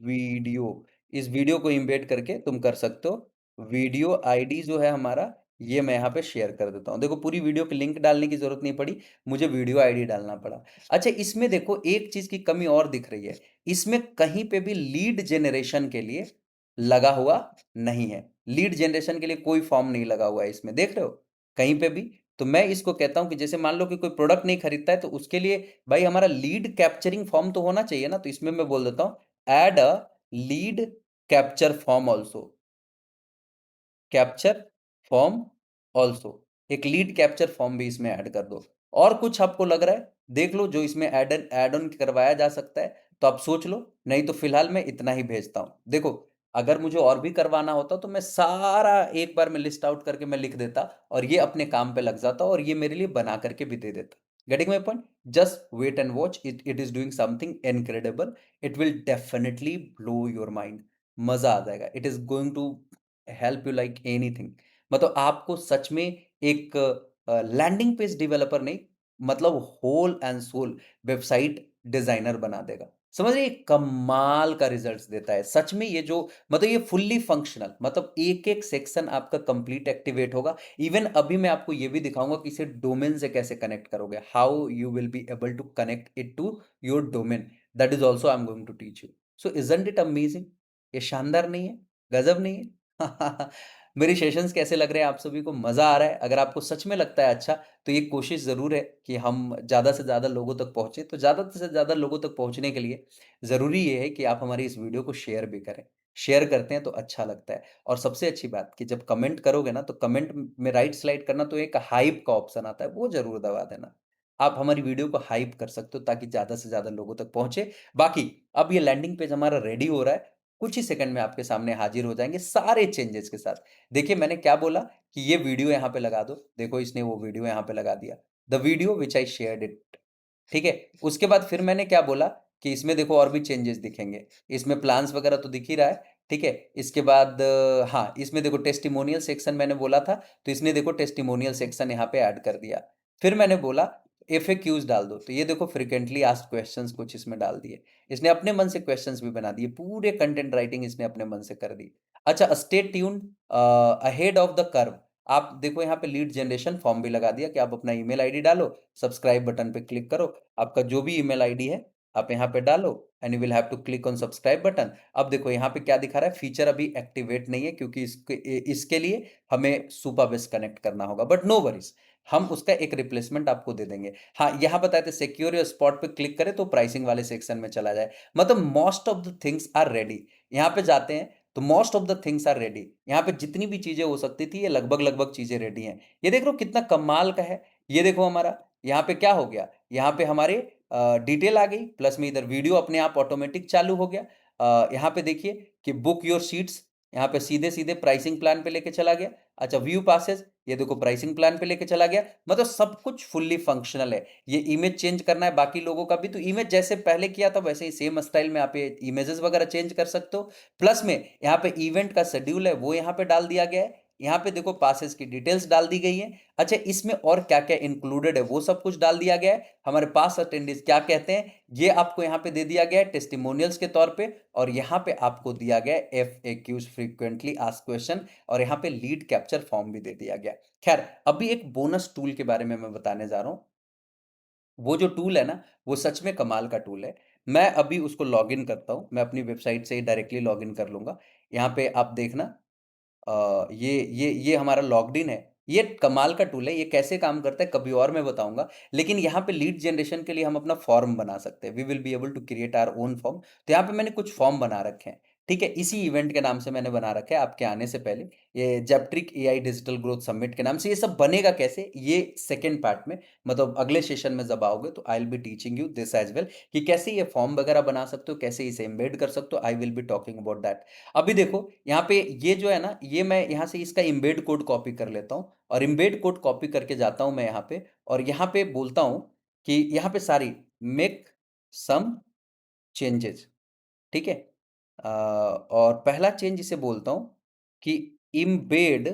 video. इस वीडियो को इम्बेड करके तुम कर सकते हो। वीडियो आईडी जो है हमारा, ये मैं यहाँ पे शेयर कर देता हूँ। देखो, पूरी वीडियो की लिंक डालने की जरूरत नहीं पड़ी, मुझे वीडियो आईडी डालना पड़ा। अच्छा, इसमें देखो एक चीज की कमी और दिख रही है, इसमें कहीं पे भी लीड जनरेशन के लिए लगा हुआ नहीं है। लीड जनरेशन के लिए कोई फॉर्म नहीं लगा हुआ है इसमें, देख रहे हो कहीं पे भी? तो मैं इसको कहता हूं कि जैसे मान लो कि कोई प्रोडक्ट नहीं खरीदता है, तो उसके लिए भाई हमारा लीड कैप्चरिंग फॉर्म तो होना चाहिए ना। तो इसमें मैं बोल देता हूं add a lead capture form also, capture form also, एक लीड कैप्चर फॉर्म भी इसमें ऐड कर दो। और कुछ आपको लग रहा है देख लो जो इसमें ऐड ऑन करवाया जा सकता है, तो आप सोच लो, नहीं तो फिलहाल मैं इतना ही भेजता हूं। देखो, अगर मुझे और भी करवाना होता तो मैं सारा एक बार में लिस्ट आउट करके मैं लिख देता, और ये अपने काम पे लग जाता, और ये मेरे लिए बना करके भी दे देता। Getting my point? Just wait and watch, it is doing something incredible. It will definitely blow your mind. मजा आ जाएगा। It is going to help you like anything. मतलब आपको सच में एक लैंडिंग पेज डेवलपर नहीं, मतलब whole and soul website designer बना देगा। समझ रहे? कमाल का रिजल्ट्स देता है सच में। ये जो मतलब ये फुल्ली फंक्शनल, मतलब एक एक सेक्शन आपका कंप्लीट एक्टिवेट होगा। इवन अभी मैं आपको ये भी दिखाऊंगा कि इसे डोमेन से कैसे कनेक्ट करोगे, how you will be able to connect it to your domain. That is also I am going to teach you. So isn't it amazing? ये शानदार नहीं है? गजब नहीं है? मेरे सेशंस कैसे लग रहे हैं आप सभी को? मज़ा आ रहा है? अगर आपको सच में लगता है अच्छा, तो ये कोशिश ज़रूर है कि हम ज़्यादा से ज़्यादा लोगों तक पहुँचे। तो ज़्यादा से ज़्यादा लोगों तक पहुँचने के लिए ज़रूरी ये है कि आप हमारी इस वीडियो को शेयर भी करें। शेयर करते हैं तो अच्छा लगता है और सबसे अच्छी बात कि जब कमेंट करोगे ना, तो कमेंट में राइट स्लाइड करना तो एक हाइप का ऑप्शन आता है, वो ज़रूर दबा देना। आप हमारी वीडियो को हाइप कर सकते हो ताकि ज़्यादा से ज़्यादा लोगों तक पहुँचे। बाकी अब ये लैंडिंग पेज हमारा रेडी हो रहा है। कुछ ही सेकंड में आपके सामने हाजिर हो जाएँगे सारे चेंजेज़ के साथ। देखिए मैंने क्या बोला कि ये वीडियो यहाँ पे लगा दो। देखो इसने वो वीडियो यहाँ पे लगा दिया। The video which I shared it. ठीक है? उसके बाद फिर मैंने क्या बोला कि इसमें देखो और भी चेंजेज़ दिखेंगे। इसमें प्लान्स वगैरह तो दिख ही रहा है। ठीक है? इसके बाद हाँ, इसमें देखो टेस्टिमोनियल सेक्शन मैंने बोला था, तो इसने देखो टेस्टिमोनियल सेक्शन यहाँ पे ऐड कर दिया। फिर मैंने बोला एफएक्यूज़ डाल दो, तो ये देखो फ्रीक्वेंटली आस्क्ड क्वेश्चन्स कुछ इसमें डाल दिए। इसने अपने मन से क्वेश्चंस भी बना दिए, पूरे कंटेंट राइटिंग इसने अपने मन से कर दी। अच्छा stay tuned ahead of the curve. आप देखो यहाँ पे लीड जनरेशन फॉर्म भी लगा दिया कि आप अपना ईमेल आईडी डालो, सब्सक्राइब बटन पे क्लिक करो, आपका जो भी ईमेल आईडी है आप यहाँ पे डालो and you will have to click on subscribe button. अब देखो यहाँ पे क्या दिखा रहा है, फीचर अभी एक्टिवेट नहीं है क्योंकि इसके लिए हमें सुपरबेस कनेक्ट करना होगा, बट नो वरीज, हम उसका एक रिप्लेसमेंट आपको दे देंगे। हाँ, यहाँ बताए थे सिक्योर योर स्पॉट पे क्लिक करें तो प्राइसिंग वाले सेक्शन में चला जाए। मतलब most of the things are ready. यहाँ पे जाते हैं तो most of the things are ready. यहाँ पे जितनी भी चीजें हो सकती थी ये लगभग लगभग चीजें रेडी हैं। ये देख लो कितना कमाल का है। ये देखो हमारा यहाँ पे क्या हो गया, यहाँ पे हमारे डिटेल आ गई, प्लस में इधर वीडियो अपने आप ऑटोमेटिक चालू हो गया। यहाँ पे देखिए कि बुक योर सीट्स, यहाँ पे सीधे सीधे प्राइसिंग प्लान पे लेके चला गया। अच्छा व्यू पासेस, ये देखो प्राइसिंग प्लान पे लेके चला गया। मतलब सब कुछ फुल्ली फंक्शनल है। ये इमेज चेंज करना है बाकी लोगों का भी, तो इमेज जैसे पहले किया था वैसे ही सेम स्टाइल में आप ये इमेजेस वगैरह चेंज कर सकते हो। प्लस में यहाँ पे इवेंट का शेड्यूल है वो यहाँ पे डाल दिया गया है। यहाँ पे देखो पासेस की डिटेल्स डाल दी गई है। अच्छा इसमें और क्या क्या इंक्लूडेड है वो सब कुछ डाल दिया गया है। हमारे पास अटेंडेंस क्या कहते हैं ये आपको यहाँ पे दे दिया गया है टेस्टिमोनियल्स के तौर पे। और यहाँ पे आपको दिया गया है FAQs फ्रीक्वेंटली आस्क्ड क्वेश्चन, और यहाँ पे लीड कैप्चर फॉर्म भी दे दिया गया। खैर अभी एक बोनस टूल के बारे में मैं बताने जा रहा हूँ। वो जो टूल है ना, वो सच में कमाल का टूल है। मैं अभी उसको लॉगिन करता हूँ। मैं अपनी वेबसाइट से ही डायरेक्टली लॉगिन कर लूँगा। यहाँ पे आप देखना ये हमारा लॉग्ड इन है। ये कमाल का टूल है। ये कैसे काम करता है कभी और मैं बताऊँगा। लेकिन यहाँ पे लीड जनरेशन के लिए हम अपना फॉर्म बना सकते हैं। We will be able to create our own form. तो यहाँ पे मैंने कुछ फॉर्म बना रखे हैं। ठीक है? इसी इवेंट के नाम से मैंने बना रखा है आपके आने से पहले। ये जेपट्रिक एआई डिजिटल ग्रोथ समिट के नाम से। ये सब बनेगा कैसे? ये सेकंड पार्ट में, मतलब अगले सेशन में जब आओगे तो आई will be teaching you this as well कि कैसे ये फॉर्म वगैरह बना सकते हो, कैसे इसे एम्बेड कर सकते हो। आई will be talking about that. अभी देखो यहाँ पे ये जो है ना, ये मैं यहाँ से इसका एम्बेड कोड कॉपी कर लेता हूँ और एम्बेड कोड कॉपी करके जाता हूँ मैं यहाँ पे, और यहाँ पे बोलता हूँ कि यहाँ पे सारी मेक सम चेंजेस। ठीक है? और पहला चेंज इसे बोलता हूँ कि embed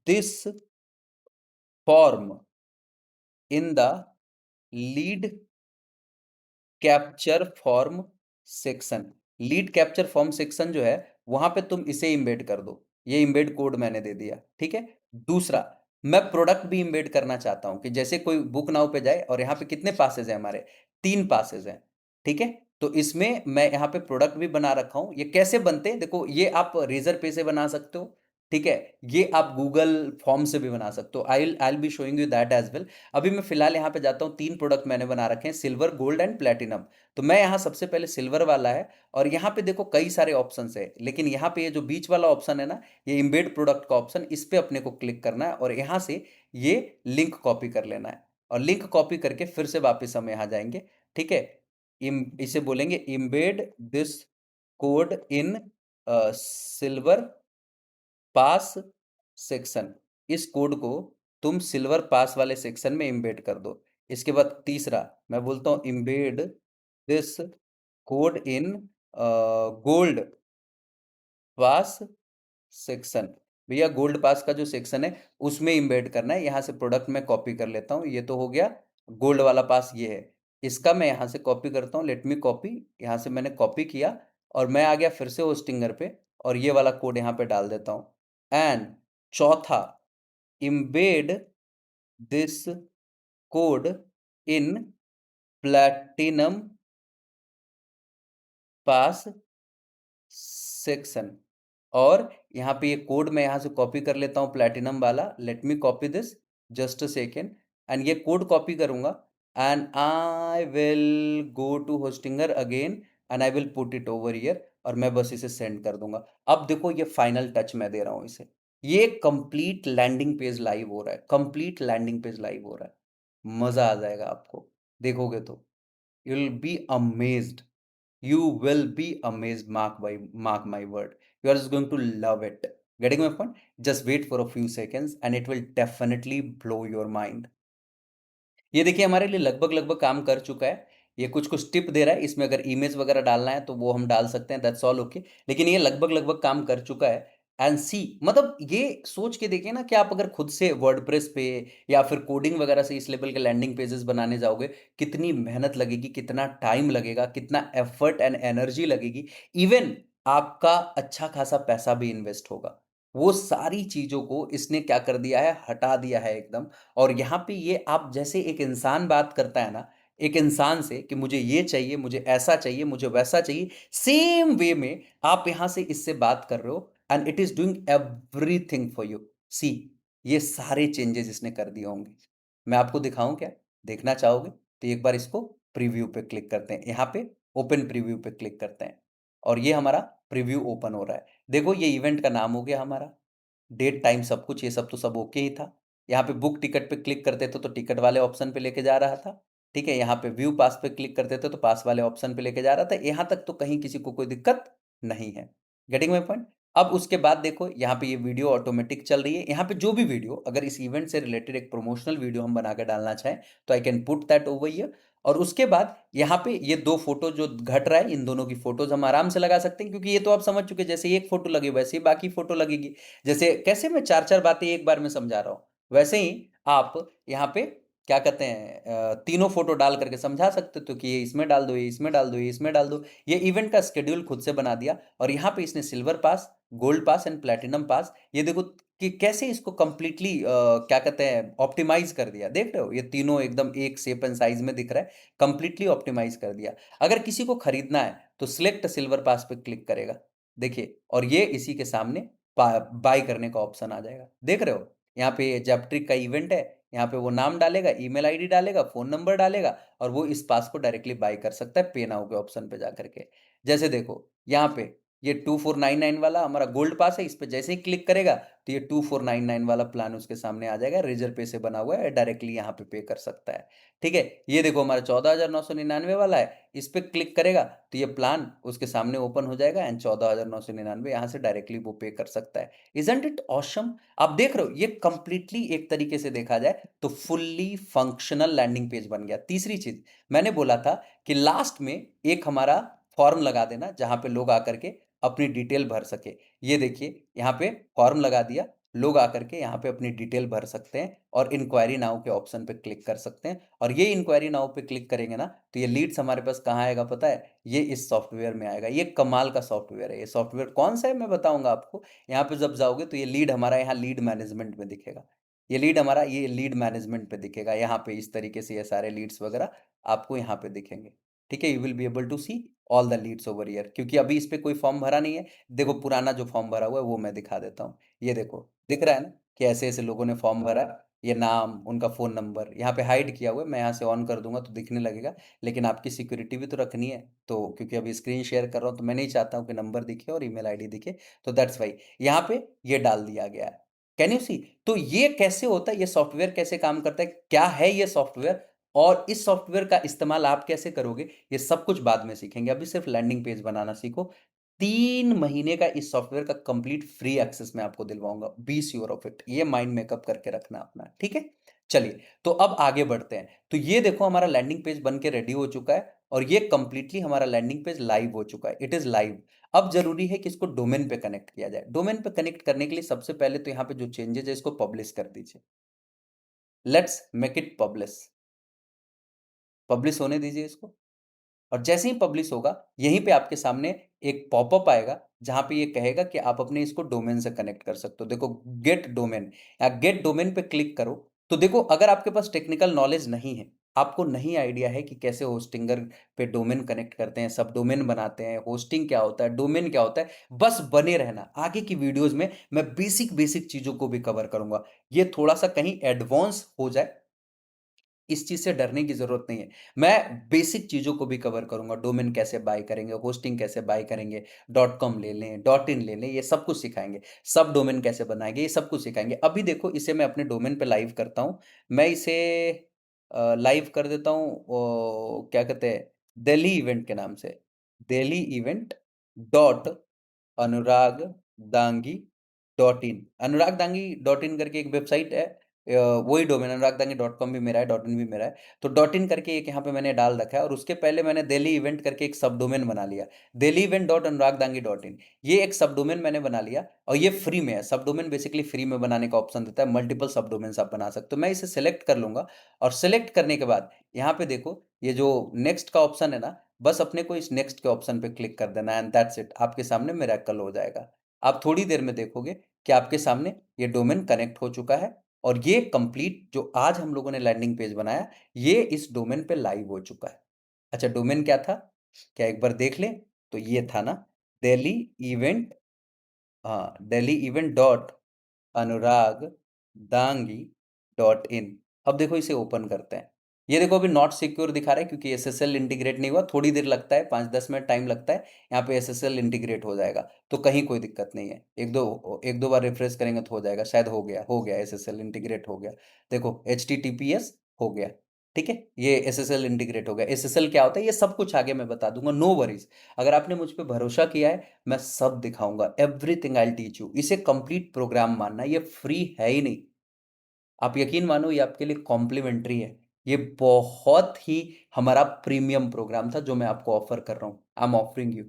this form in the lead capture form section. Lead capture form section जो है वहां पे तुम इसे इंबेड कर दो। ये इंबेड कोड मैंने दे दिया। ठीक है? दूसरा, मैं प्रोडक्ट भी इंबेड करना चाहता हूं कि जैसे कोई बुक नाउ पे जाए और यहाँ पे कितने पासेज हैं हमारे, 3 पासेज हैं। ठीक है? तो इसमें मैं यहाँ पे प्रोडक्ट भी बना रखा हूं। ये कैसे बनते हैं देखो, ये आप रेजर पे से बना सकते हो। ठीक है? ये आप गूगल फॉर्म से भी बना सकते हो। I be showing you that as well. अभी मैं फिलहाल यहाँ पे जाता हूँ। 3 प्रोडक्ट मैंने बना रखे हैं, सिल्वर गोल्ड एंड प्लेटिनम। तो मैं यहाँ सबसे पहले सिल्वर वाला है, और यहाँ पे देखो कई सारे ऑप्शन है, लेकिन यहाँ पे ये जो बीच वाला ऑप्शन है ना, ये इम्बेड प्रोडक्ट का ऑप्शन, इस पे अपने को क्लिक करना है और यहाँ से ये लिंक कॉपी कर लेना है। और लिंक कॉपी करके फिर से वापस हम यहाँ जाएंगे। ठीक है? इसे बोलेंगे embed this code in silver pass section. इस कोड को तुम सिल्वर पास वाले सेक्शन में इंबेड कर दो। इसके बाद तीसरा मैं बोलता हूं embed this code in gold pass section. भैया गोल्ड पास का जो सेक्शन है उसमें इंबेड करना है। यहां से प्रोडक्ट में कॉपी कर लेता हूं। ये तो हो गया गोल्ड वाला पास, ये है। इसका मैं यहां से कॉपी करता हूं। Late me copy. यहां से मैंने कॉपी किया और मैं आ गया फिर से होस्टिंगर पे, और ये वाला कोड यहां पे डाल देता हूं। एंड चौथा, embed this code in platinum pass section। और यहाँ पे ये कोड मैं यहाँ से कॉपी कर लेता हूँ प्लैटिनम वाला। Let me copy this, just a second. And ये कोड कॉपी करूँगा and I will go to Hostinger again and I will put it over here और मैं बस इसे सेंड कर दूंगा। अब देखो ये फाइनल टच मैं दे रहा हूँ इसे। ये कंप्लीट लैंडिंग पेज लाइव हो रहा है, कंप्लीट लैंडिंग पेज लाइव हो रहा है। मजा आ जाएगा आपको देखोगे तो। You will be amazed, you will be amazed, mark my word. You are just going to love it. Getting my point? Just wait for a few seconds and it will definitely blow your mind. ये देखिए हमारे लिए लगभग लगभग काम कर चुका है। ये कुछ कुछ टिप दे रहा है, इसमें अगर इमेज वगैरह डालना है तो वो हम डाल सकते हैं, दैट्स ऑल ओके। लेकिन ये लगभग लगभग काम कर चुका है। एंड सी, मतलब ये सोच के देखिए ना कि आप अगर खुद से वर्डप्रेस पे या फिर कोडिंग वगैरह से इस लेवल के लैंडिंग पेजेस बनाने जाओगे, कितनी मेहनत लगेगी, कितना टाइम लगेगा, कितना एफर्ट एंड एनर्जी लगेगी। इवन आपका अच्छा खासा पैसा भी इन्वेस्ट होगा। वो सारी चीजों को इसने क्या कर दिया है, हटा दिया है एकदम। और यहाँ पे ये आप जैसे एक इंसान बात करता है ना, एक इंसान से कि मुझे ये चाहिए, मुझे ऐसा चाहिए, मुझे वैसा चाहिए, सेम वे में आप यहाँ से इससे बात कर रहे हो and it is doing everything for you. See, ये सारे चेंजेस इसने कर दिए होंगे। मैं आपको दिखाऊं क्या? देखना चाहोगे तो एक बार इसको प्रीव्यू पे क्लिक करते हैं, यहाँ पे ओपन प्रीव्यू पे क्लिक करते हैं और ये हमारा प्रीव्यू ओपन हो रहा है। देखो ये इवेंट का नाम हो गया हमारा, डेट टाइम सब कुछ, ये सब तो सब ओके ही था। यहाँ पे बुक टिकट पे क्लिक करते थे तो टिकट वाले ऑप्शन पे लेके जा रहा था। ठीक है, यहाँ पे व्यू पास पे क्लिक करते थे तो पास वाले ऑप्शन पे लेके जा रहा था। यहाँ तक तो कहीं किसी को कोई दिक्कत नहीं है। Getting my point? अब उसके बाद देखो यहाँ पे ये वीडियो ऑटोमेटिक चल रही है। यहाँ पे जो भी वीडियो, अगर इस इवेंट से रिलेटेड एक प्रमोशनल वीडियो हम बना के डालना चाहें तो I can put that over here. और उसके बाद यहाँ पे ये दो फोटो जो घट रहा है, इन दोनों की फोटोज हम आराम से लगा सकते हैं, क्योंकि ये तो आप समझ चुके हैं, जैसे एक फोटो लगी वैसे ही बाकी फोटो लगेगी। जैसे कैसे मैं चार चार बातें एक बार में समझा रहा हूँ, वैसे ही आप यहाँ पे क्या कहते हैं, तीनों फोटो डाल करके समझा सकते हो कि ये इसमें डाल दो, ये इसमें डाल दो, ये इसमें डाल दो। ये इवेंट का शेड्यूल खुद से बना दिया और यहाँ पे इसने silver pass, gold pass and platinum pass, ये देखो कि कैसे इसको कंप्लीटली क्या कहते हैं, ऑप्टिमाइज कर दिया। देख रहे हो ये तीनों एकदम एक शेप एंड साइज में दिख रहा है, कंप्लीटली ऑप्टिमाइज कर दिया। अगर किसी को खरीदना है तो सिलेक्ट सिल्वर पास पे क्लिक करेगा, देखिए, और ये इसी के सामने बाय करने का ऑप्शन आ जाएगा। देख रहे हो यहाँ पे जैपट्रिक का इवेंट है, यहाँ पे वो नाम डालेगा, ईमेल आईडी डालेगा, फोन नंबर डालेगा और वो इस पास को डायरेक्टली बाय कर सकता है पे नाउ के ऑप्शन पे जा करके। जैसे देखो यहाँ पे ये 2499 वाला हमारा गोल्ड पास है, इस पे जैसे ही क्लिक करेगा तो ये 2499 वाला प्लान उसके सामने आ जाएगा, रिजर्व पे से बना हुआ है, डायरेक्टली यहाँ पे पे कर सकता है। ठीक है, ये देखो हमारा 14,999 वाला है, इस पे क्लिक करेगा तो ये प्लान उसके सामने ओपन हो जाएगा एंड 14,999 यहाँ से डायरेक्टली वो पे कर सकता है। Isn't it awesome? आप देख रहे हो ये कंप्लीटली एक तरीके से देखा जाए तो फुल्ली फंक्शनल लैंडिंग पेज बन गया। तीसरी चीज मैंने बोला था कि लास्ट में एक हमारा फॉर्म लगा देना जहां पे लोग आकर के अपनी डिटेल भर सके। ये देखिए यहाँ पे फॉर्म लगा दिया, लोग आकर के यहाँ पे अपनी डिटेल भर सकते हैं और इंक्वायरी नाउ के ऑप्शन पे क्लिक कर सकते हैं। और ये इंक्वायरी नाउ पे क्लिक करेंगे ना तो ये लीड्स हमारे पास कहाँ आएगा पता है? ये इस सॉफ्टवेयर में आएगा। ये कमाल का सॉफ्टवेयर है। ये सॉफ्टवेयर कौन सा है मैं बताऊंगा आपको। यहाँ पे जब जाओगे तो ये लीड हमारा यहाँ लीड मैनेजमेंट में दिखेगा। ये लीड हमारा ये लीड मैनेजमेंट पे दिखेगा। यहाँ पे इस तरीके से ये सारे लीड्स वगैरह आपको यहाँ पे दिखेंगे। ठीक है, you will be able to see all the leads over here, क्योंकि अभी इस पे कोई फॉर्म भरा नहीं है। देखो पुराना जो फॉर्म भरा हुआ है वो मैं दिखा देता हूँ। ये देखो दिख रहा है ना कि ऐसे ऐसे लोगों ने फॉर्म भरा है, ये नाम, उनका फ़ोन नंबर यहाँ पे हाइड किया हुआ है। मैं यहाँ से ऑन कर दूंगा तो दिखने लगेगा, लेकिन आपकी सिक्योरिटी भी तो रखनी है। तो क्योंकि अभी स्क्रीन शेयर कर रहा हूँ तो मैं नहीं चाहता हूँ कि नंबर दिखे और ईमेल आईडी दिखे, तो दैट्स वाई यहाँ पे ये डाल दिया गया है। कैन यू सी? तो ये कैसे होता है, ये सॉफ्टवेयर कैसे काम करता है, क्या है ये सॉफ्टवेयर, और इस सॉफ्टवेयर का इस्तेमाल आप कैसे करोगे, ये सब कुछ बाद में सीखेंगे। अभी सिर्फ लैंडिंग पेज बनाना सीखो। 3 महीने का इस सॉफ्टवेयर का कंप्लीट फ्री एक्सेस मैं आपको दिलवाऊंगा, बी श्योर ऑफ इट। ये माइंड मेकअप करके रखना अपना, ठीक है? चलिए, तो अब आगे बढ़ते हैं। तो ये देखो हमारा लैंडिंग पेज बन के रेडी हो चुका है और ये कंप्लीटली हमारा लैंडिंग पेज लाइव हो चुका है, इट इज लाइव। अब जरूरी है कि इसको डोमेन पे कनेक्ट किया जाए। डोमेन पे कनेक्ट करने के लिए सबसे पहले तो यहाँ पे जो चेंजेस है इसको पब्लिश कर दीजिए। Let's make it publish. Publish होने दीजिए इसको। और जैसे ही पब्लिश होगा यहीं पे आपके सामने एक पॉपअप आएगा जहां पे ये कहेगा कि आप अपने इसको डोमेन से कनेक्ट कर सकते हो। देखो गेट डोमेन, या गेट डोमेन पे क्लिक करो तो देखो अगर आपके पास टेक्निकल नॉलेज नहीं है, आपको नहीं आइडिया है कि कैसे होस्टिंगर पे डोमेन कनेक्ट करते हैं, सब डोमेन बनाते हैं, होस्टिंग क्या होता है, डोमेन क्या होता है, बस बने रहना। आगे की वीडियोस में मैं बेसिक बेसिक चीजों को भी कवर करूंगा। ये थोड़ा सा कहीं एडवांस हो जाए, इस चीज से डरने की जरूरत नहीं है। मैं बेसिक चीजों को भी कवर करूंगा, डोमेन कैसे बाय करेंगे, होस्टिंग कैसे बाय करेंगे, डॉट कॉम ले लें, डॉट इन ले लें, ये सब कुछ सिखाएंगे। सब डोमेन कैसे बनाएंगे, ये सब कुछ सिखाएंगे। अभी देखो, इसे मैं अपने डोमेन पे लाइव करता हूँ। मैं इसे लाइव कर देता हूँ, क्या कहते हैं, दिल्ली इवेंट के नाम से। Delhi event dot Anurag Dangi dot in. Anurag Dangi dot in करके एक वेबसाइट है, वही डोमेन अनुराग दांगी डॉट कॉम भी मेरा है, डॉट इन भी मेरा है। तो डॉट इन करके एक यहाँ पे मैंने डाल रखा है, और उसके पहले मैंने दिल्ली इवेंट करके एक सब डोमेन बना लिया, Delhi event dot Anurag Dangi dot in. ये एक सब डोमेन मैंने बना लिया, और ये फ्री में है। सब डोमेन बेसिकली फ्री में बनाने का ऑप्शन देता है, मल्टीपल सब डोमेन्स आप बना सकते हो। मैं इसे सेलेक्ट कर लूंगा, और सेलेक्ट करने के बाद यहाँ पे देखो, ये जो नेक्स्ट का ऑप्शन है ना, बस अपने को इस नेक्स्ट के ऑप्शन पे क्लिक कर देना है, एंड दैट्स इट। आपके सामने मिरेकल हो जाएगा। आप थोड़ी देर में देखोगे कि आपके सामने ये डोमेन कनेक्ट हो चुका है, और ये कंप्लीट जो आज हम लोगों ने लैंडिंग पेज बनाया, ये इस डोमेन पे लाइव हो चुका है। अच्छा, डोमेन क्या था, क्या एक बार देख लें? तो ये था ना, दिल्ली इवेंट, हाँ, Delhi event dot Anurag Dangi dot in. अब देखो, इसे ओपन करते हैं। ये देखो, अभी नॉट सिक्योर दिखा रहा है क्योंकि एसएसएल इंटीग्रेट नहीं हुआ। थोड़ी देर लगता है, 5-10 मिनट टाइम लगता है। यहाँ पे एसएसएल इंटीग्रेट हो जाएगा, तो कहीं कोई दिक्कत नहीं है। एक दो बार रिफ्रेश करेंगे तो हो जाएगा। शायद हो गया एसएसएल इंटीग्रेट हो गया। देखो, HTTPS हो गया। ठीक है, ये एसएसएल इंटीग्रेट हो गया। एसएसएल क्या होता है, ये सब कुछ आगे मैं बता दूंगा, नो वरीज। अगर आपने मुझ पे भरोसा किया है, मैं सब दिखाऊंगा, एवरीथिंग आई टीच यू। इसे कंप्लीट प्रोग्राम मानना, ये फ्री है ही नहीं। आप यकीन मानो, ये आपके लिए कॉम्प्लीमेंट्री है। ये बहुत ही हमारा प्रीमियम प्रोग्राम था जो मैं आपको ऑफर कर रहा हूं। I am offering you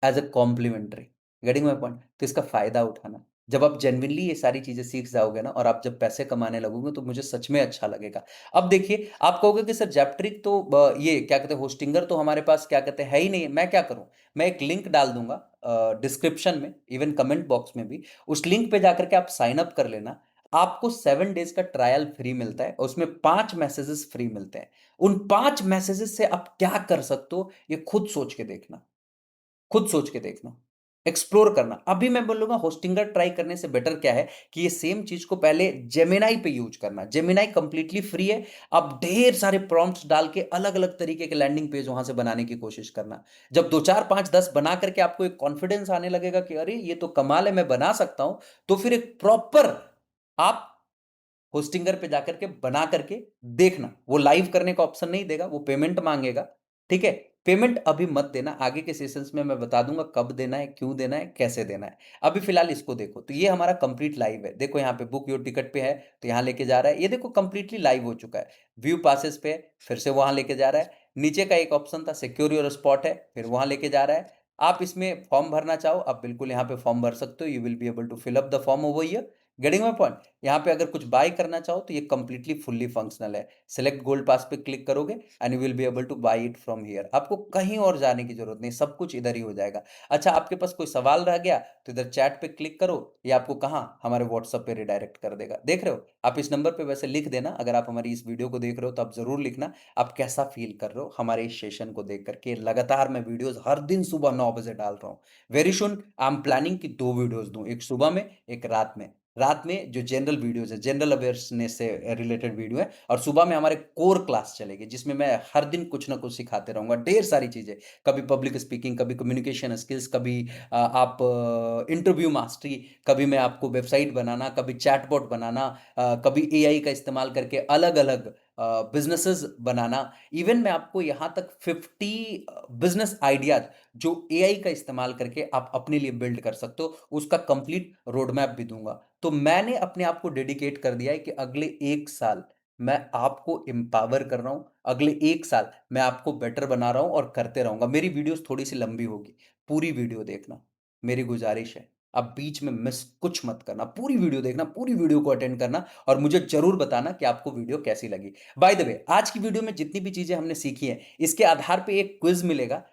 as a complimentary. Getting my point? तो इसका फायदा उठाना। जब आप जेन्युइनली ये सारी चीजें सीख जाओगे ना, और आप जब पैसे कमाने लगोगे, तो मुझे सच में अच्छा लगेगा। अब देखिए, आप कहोगे कि सर जैपट्रिक तो ये क्या कहते हैं, होस्टिंगर तो हमारे पास क्या कहते हैं है ही नहीं, मैं क्या करूं? मैं एक लिंक डाल दूंगा डिस्क्रिप्शन में, इवन कमेंट बॉक्स में भी। उस लिंक पे जाकर के आप साइन अप कर लेना। आपको 7 डेज का ट्रायल फ्री मिलता है, और उसमें 5 मैसेजेस फ्री मिलते हैं। उन 5 मैसेजेस से आप क्या कर सकते हो, ये खुद सोच के देखना। खुद सोच के देखना, एक्सप्लोर करना। अभी मैं बोलूंगा, होस्टिंगर ट्राई करने से बेटर क्या है कि ये सेम चीज को पहले जेमिनाई पे यूज करना। जेमिनाई कंप्लीटली फ्री है। आप ढेर सारे प्रॉम्प्ट्स डाल के अलग अलग तरीके के लैंडिंग पेज वहां से बनाने की कोशिश करना। जब 2 4 5 10 बना करके आपको एक कॉन्फिडेंस आने लगेगा कि अरे ये तो कमाल है, मैं बना सकता हूं, तो फिर एक प्रॉपर आप होस्टिंगर पे जाकर के बना करके देखना। वो लाइव करने का ऑप्शन नहीं देगा, वो पेमेंट मांगेगा। ठीक है, पेमेंट अभी मत देना, आगे के सेशंस में मैं बता दूंगा कब देना है, क्यों देना है, कैसे देना है। अभी फिलहाल इसको देखो, तो ये हमारा कंप्लीट लाइव है। देखो यहाँ पे बुक योर टिकट पे है, तो यहाँ लेके जा रहा है। ये देखो कंप्लीटली लाइव हो चुका है। व्यू पासेस पे है, फिर से वहां लेके जा रहा है। नीचे का एक ऑप्शन था सिक्योर योर स्पॉट है, फिर वहां लेके जा रहा है। आप इसमें फॉर्म भरना चाहो, आप बिल्कुल यहाँ पे फॉर्म भर सकते हो। You will be able to fill up the form over here. Getting my point? यहाँ पे अगर कुछ बाय करना चाहो, तो ये कंप्लीटली फुल्ली फंक्शनल है। सिलेक्ट गोल्ड पास पे क्लिक करोगे, and you will be able to buy it from here. आपको कहीं और जाने की जरूरत नहीं, सब कुछ इधर ही हो जाएगा। अच्छा, आपके पास कोई सवाल रह गया, तो इधर चैट पे क्लिक करो, ये आपको कहाँ, हमारे व्हाट्सएप पे रिडायरेक्ट कर देगा। देख रहे हो, आप इस नंबर पे वैसे लिख देना। अगर आप हमारी इस वीडियो को देख रहे हो, तो आप जरूर लिखना आप कैसा फील कर रहे हो हमारे इस सेशन को देख करके। लगातार मैं वीडियोस हर दिन सुबह 9 बजे डाल रहा हूँ। Very soon I am planning कि 2 वीडियोस दूं, एक सुबह में, एक रात में। रात में जो जनरल वीडियोस है, जनरल अवेयरनेस से रिलेटेड वीडियो है, और सुबह में हमारे कोर क्लास चलेगी, जिसमें मैं हर दिन कुछ ना कुछ सिखाते रहूंगा, ढेर सारी चीजें। कभी पब्लिक स्पीकिंग, कभी कम्युनिकेशन स्किल्स, कभी आप इंटरव्यू मास्टरी, कभी मैं आपको वेबसाइट बनाना, कभी चैटबॉट बनाना, कभी एआई का इस्तेमाल करके अलग अलग बिजनेसेस बनाना। इवन मैं आपको यहाँ तक 50 बिजनेस आइडियाज जो एआई का इस्तेमाल करके आप अपने लिए बिल्ड कर सकते हो, उसका कंप्लीट रोड मैप भी दूंगा। तो मैंने अपने आप को डेडिकेट कर दिया है कि अगले 1 साल मैं आपको एम्पावर कर रहा हूं। अगले 1 साल मैं आपको बेटर बना रहा हूं, और करते रहूंगा। मेरी वीडियोस थोड़ी सी लंबी होगी, पूरी वीडियो देखना, मेरी गुजारिश है। आप बीच में मिस कुछ मत करना, पूरी वीडियो देखना, पूरी वीडियो को अटेंड करना, और मुझे जरूर बताना कि आपको वीडियो कैसी लगी। बाय द वे, आज की वीडियो में जितनी भी चीजें हमने सीखी हैं, इसके आधार पे एक क्विज मिलेगा।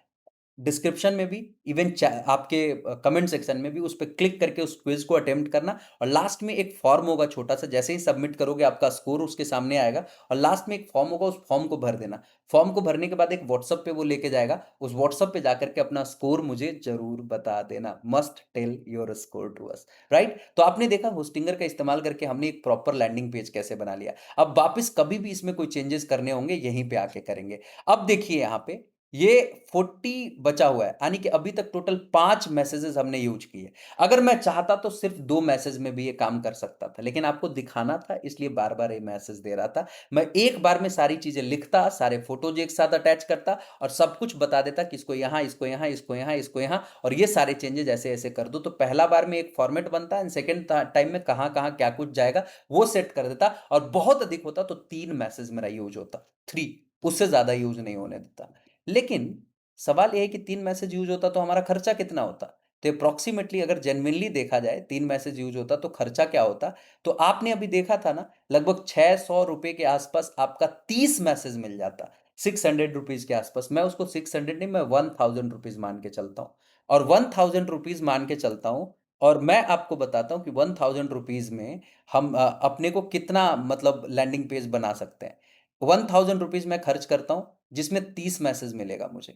डिस्क्रिप्शन में भी, इवन आपके कमेंट सेक्शन में भी उस पर क्लिक करके उस क्विज को अटेम्प्ट करना। और लास्ट में एक फॉर्म होगा छोटा सा, जैसे ही सबमिट करोगे आपका स्कोर उसके सामने आएगा, और लास्ट में एक फॉर्म होगा, उस फॉर्म को भर देना। फॉर्म को भरने के बाद एक व्हाट्सअप पे वो लेके जाएगा, उस व्हाट्सअप पे जाकर के अपना स्कोर मुझे जरूर बता देना। Must tell your score to us, right? तो आपने देखा होस्टिंगर का इस्तेमाल करके हमने एक प्रॉपर लैंडिंग पेज कैसे बना लिया। अब वापस कभी भी इसमें कोई चेंजेस करने होंगे यहीं पे आके करेंगे। अब देखिए यहाँ पे ये 40 बचा हुआ है, यानी कि अभी तक टोटल 5 मैसेजेस हमने यूज किए। अगर मैं चाहता तो सिर्फ 2 मैसेज में भी ये काम कर सकता था, लेकिन आपको दिखाना था इसलिए बार-बार ये मैसेज दे रहा था। मैं एक बार में सारी चीजें लिखता, सारे फोटोज एक साथ अटैच करता और सब कुछ बता देता कि इसको यहाँ, इसको यहाँ, इसको यहाँ, इसको यहाँ, और ये सारे चेंजेस ऐसे-ऐसे कर दो। तो पहला बार में एक फॉर्मेट बनता एंड सेकंड टाइम में कहाँ-कहाँ क्या कुछ जाएगा वो सेट कर देता, और बहुत अधिक होता तो 3 मैसेज मेरा यूज होता। 3, उससे ज्यादा यूज नहीं होने देता। लेकिन सवाल यह है कि 3 मैसेज यूज होता तो हमारा खर्चा कितना होता? तो अप्रॉक्सिमेटली अगर जेन्युइनली देखा जाए 3 मैसेज यूज होता तो खर्चा क्या होता? तो आपने अभी देखा था ना, लगभग 600 रुपए के आसपास आपका 30 मैसेज मिल जाता, 600 रुपीज के आसपास। मैं उसको 600 नहीं, मैं 1000 रुपीज मान के चलता हूं, और 1000 रुपीज मान के चलता हूं। और मैं आपको बताता हूं कि 1000 रुपीज में हम अपने को कितना मतलब लैंडिंग पेज बना सकते हैं। 1000 रुपीज मैं खर्च करता हूं, जिसमें 30 मैसेज मिलेगा मुझे।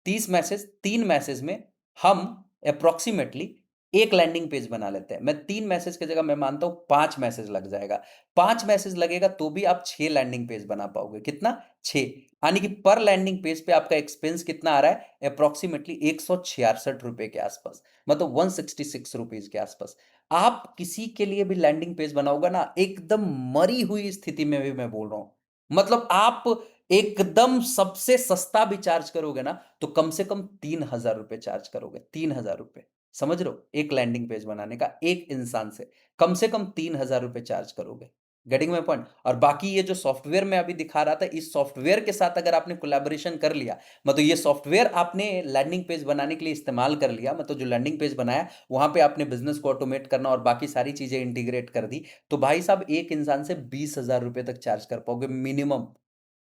30 मैसेज, 3 मैसेज में हम अप्रॉक्सिमेटली एक लैंडिंग पेज बना लेते हैं। मैं 3 मैसेज की जगह मैं मानता हूं 5 मैसेज लग जाएगा। 5 मैसेज लगेगा तो भी आप 6 लैंडिंग पेज बना पाओगे। कितना? 6। यानी कि पर लैंडिंग पेज पे आपका एक्सपेंस कितना आ रहा है? अप्रॉक्सिमेटली 166 रुपए के आसपास, मतलब 166 रुपीज के आसपास। आप किसी के लिए भी लैंडिंग पेज बनाओगे ना, एकदम मरी हुई स्थिति में भी मैं बोल रहा हूं, मतलब आप एकदम सबसे सस्ता भी चार्ज करोगे ना, तो कम से कम 3000 रुपए चार्ज करोगे। 3000 रुपए, समझ रहे हो? एक लैंडिंग पेज बनाने का एक इंसान से कम 3000 रुपए चार्ज करोगे। Getting my point? और बाकी ये जो सॉफ्टवेयर मैं अभी दिखा रहा था, इस सॉफ्टवेयर के साथ अगर आपने कोलैबोरेशन कर लिया, मतलब ये सॉफ्टवेयर आपने लैंडिंग पेज बनाने के लिए इस्तेमाल कर लिया, मतलब जो लैंडिंग पेज बनाया वहां पे आपने बिजनेस को ऑटोमेट करना और बाकी सारी चीजें इंटीग्रेट कर दी, तो भाई साहब एक इंसान से 20,000 रुपए तक चार्ज कर पाओगे minimum.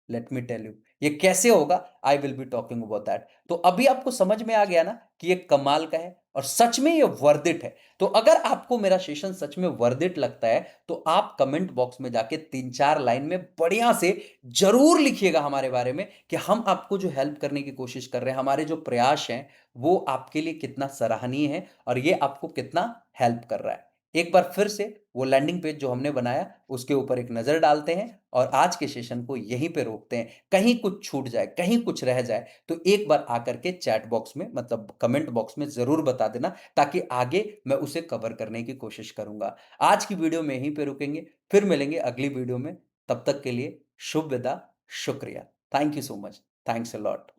Let me tell you ये कैसे होगा, I will be talking about that. तो अभी आपको समझ में आ गया ना कि ये कमाल का है और सच में ये वर्थ इट है। तो अगर आपको मेरा सेशन सच में वर्थ इट लगता है, तो आप कमेंट बॉक्स में जाके 3-4 लाइन में बढ़िया से जरूर लिखिएगा हमारे बारे में कि हम आपको जो हेल्प करने की कोशिश कर रहे हैं, हमारे जो प्रयास हैं वो आपके लिए कितना सराहनीय है और ये आपको कितना हेल्प कर रहा है। एक बार फिर से वो लैंडिंग पेज जो हमने बनाया उसके ऊपर एक नजर डालते हैं और आज के सेशन को यहीं पे रोकते हैं। कहीं कुछ छूट जाए, कहीं कुछ रह जाए, तो एक बार आकर के चैट बॉक्स में मतलब कमेंट बॉक्स में जरूर बता देना, ताकि आगे मैं उसे कवर करने की कोशिश करूंगा। आज की वीडियो में यहीं पे रुकेंगे, फिर मिलेंगे अगली वीडियो में। तब तक के लिए शुभ विदा, शुक्रिया। Thank you so much, thanks a lot.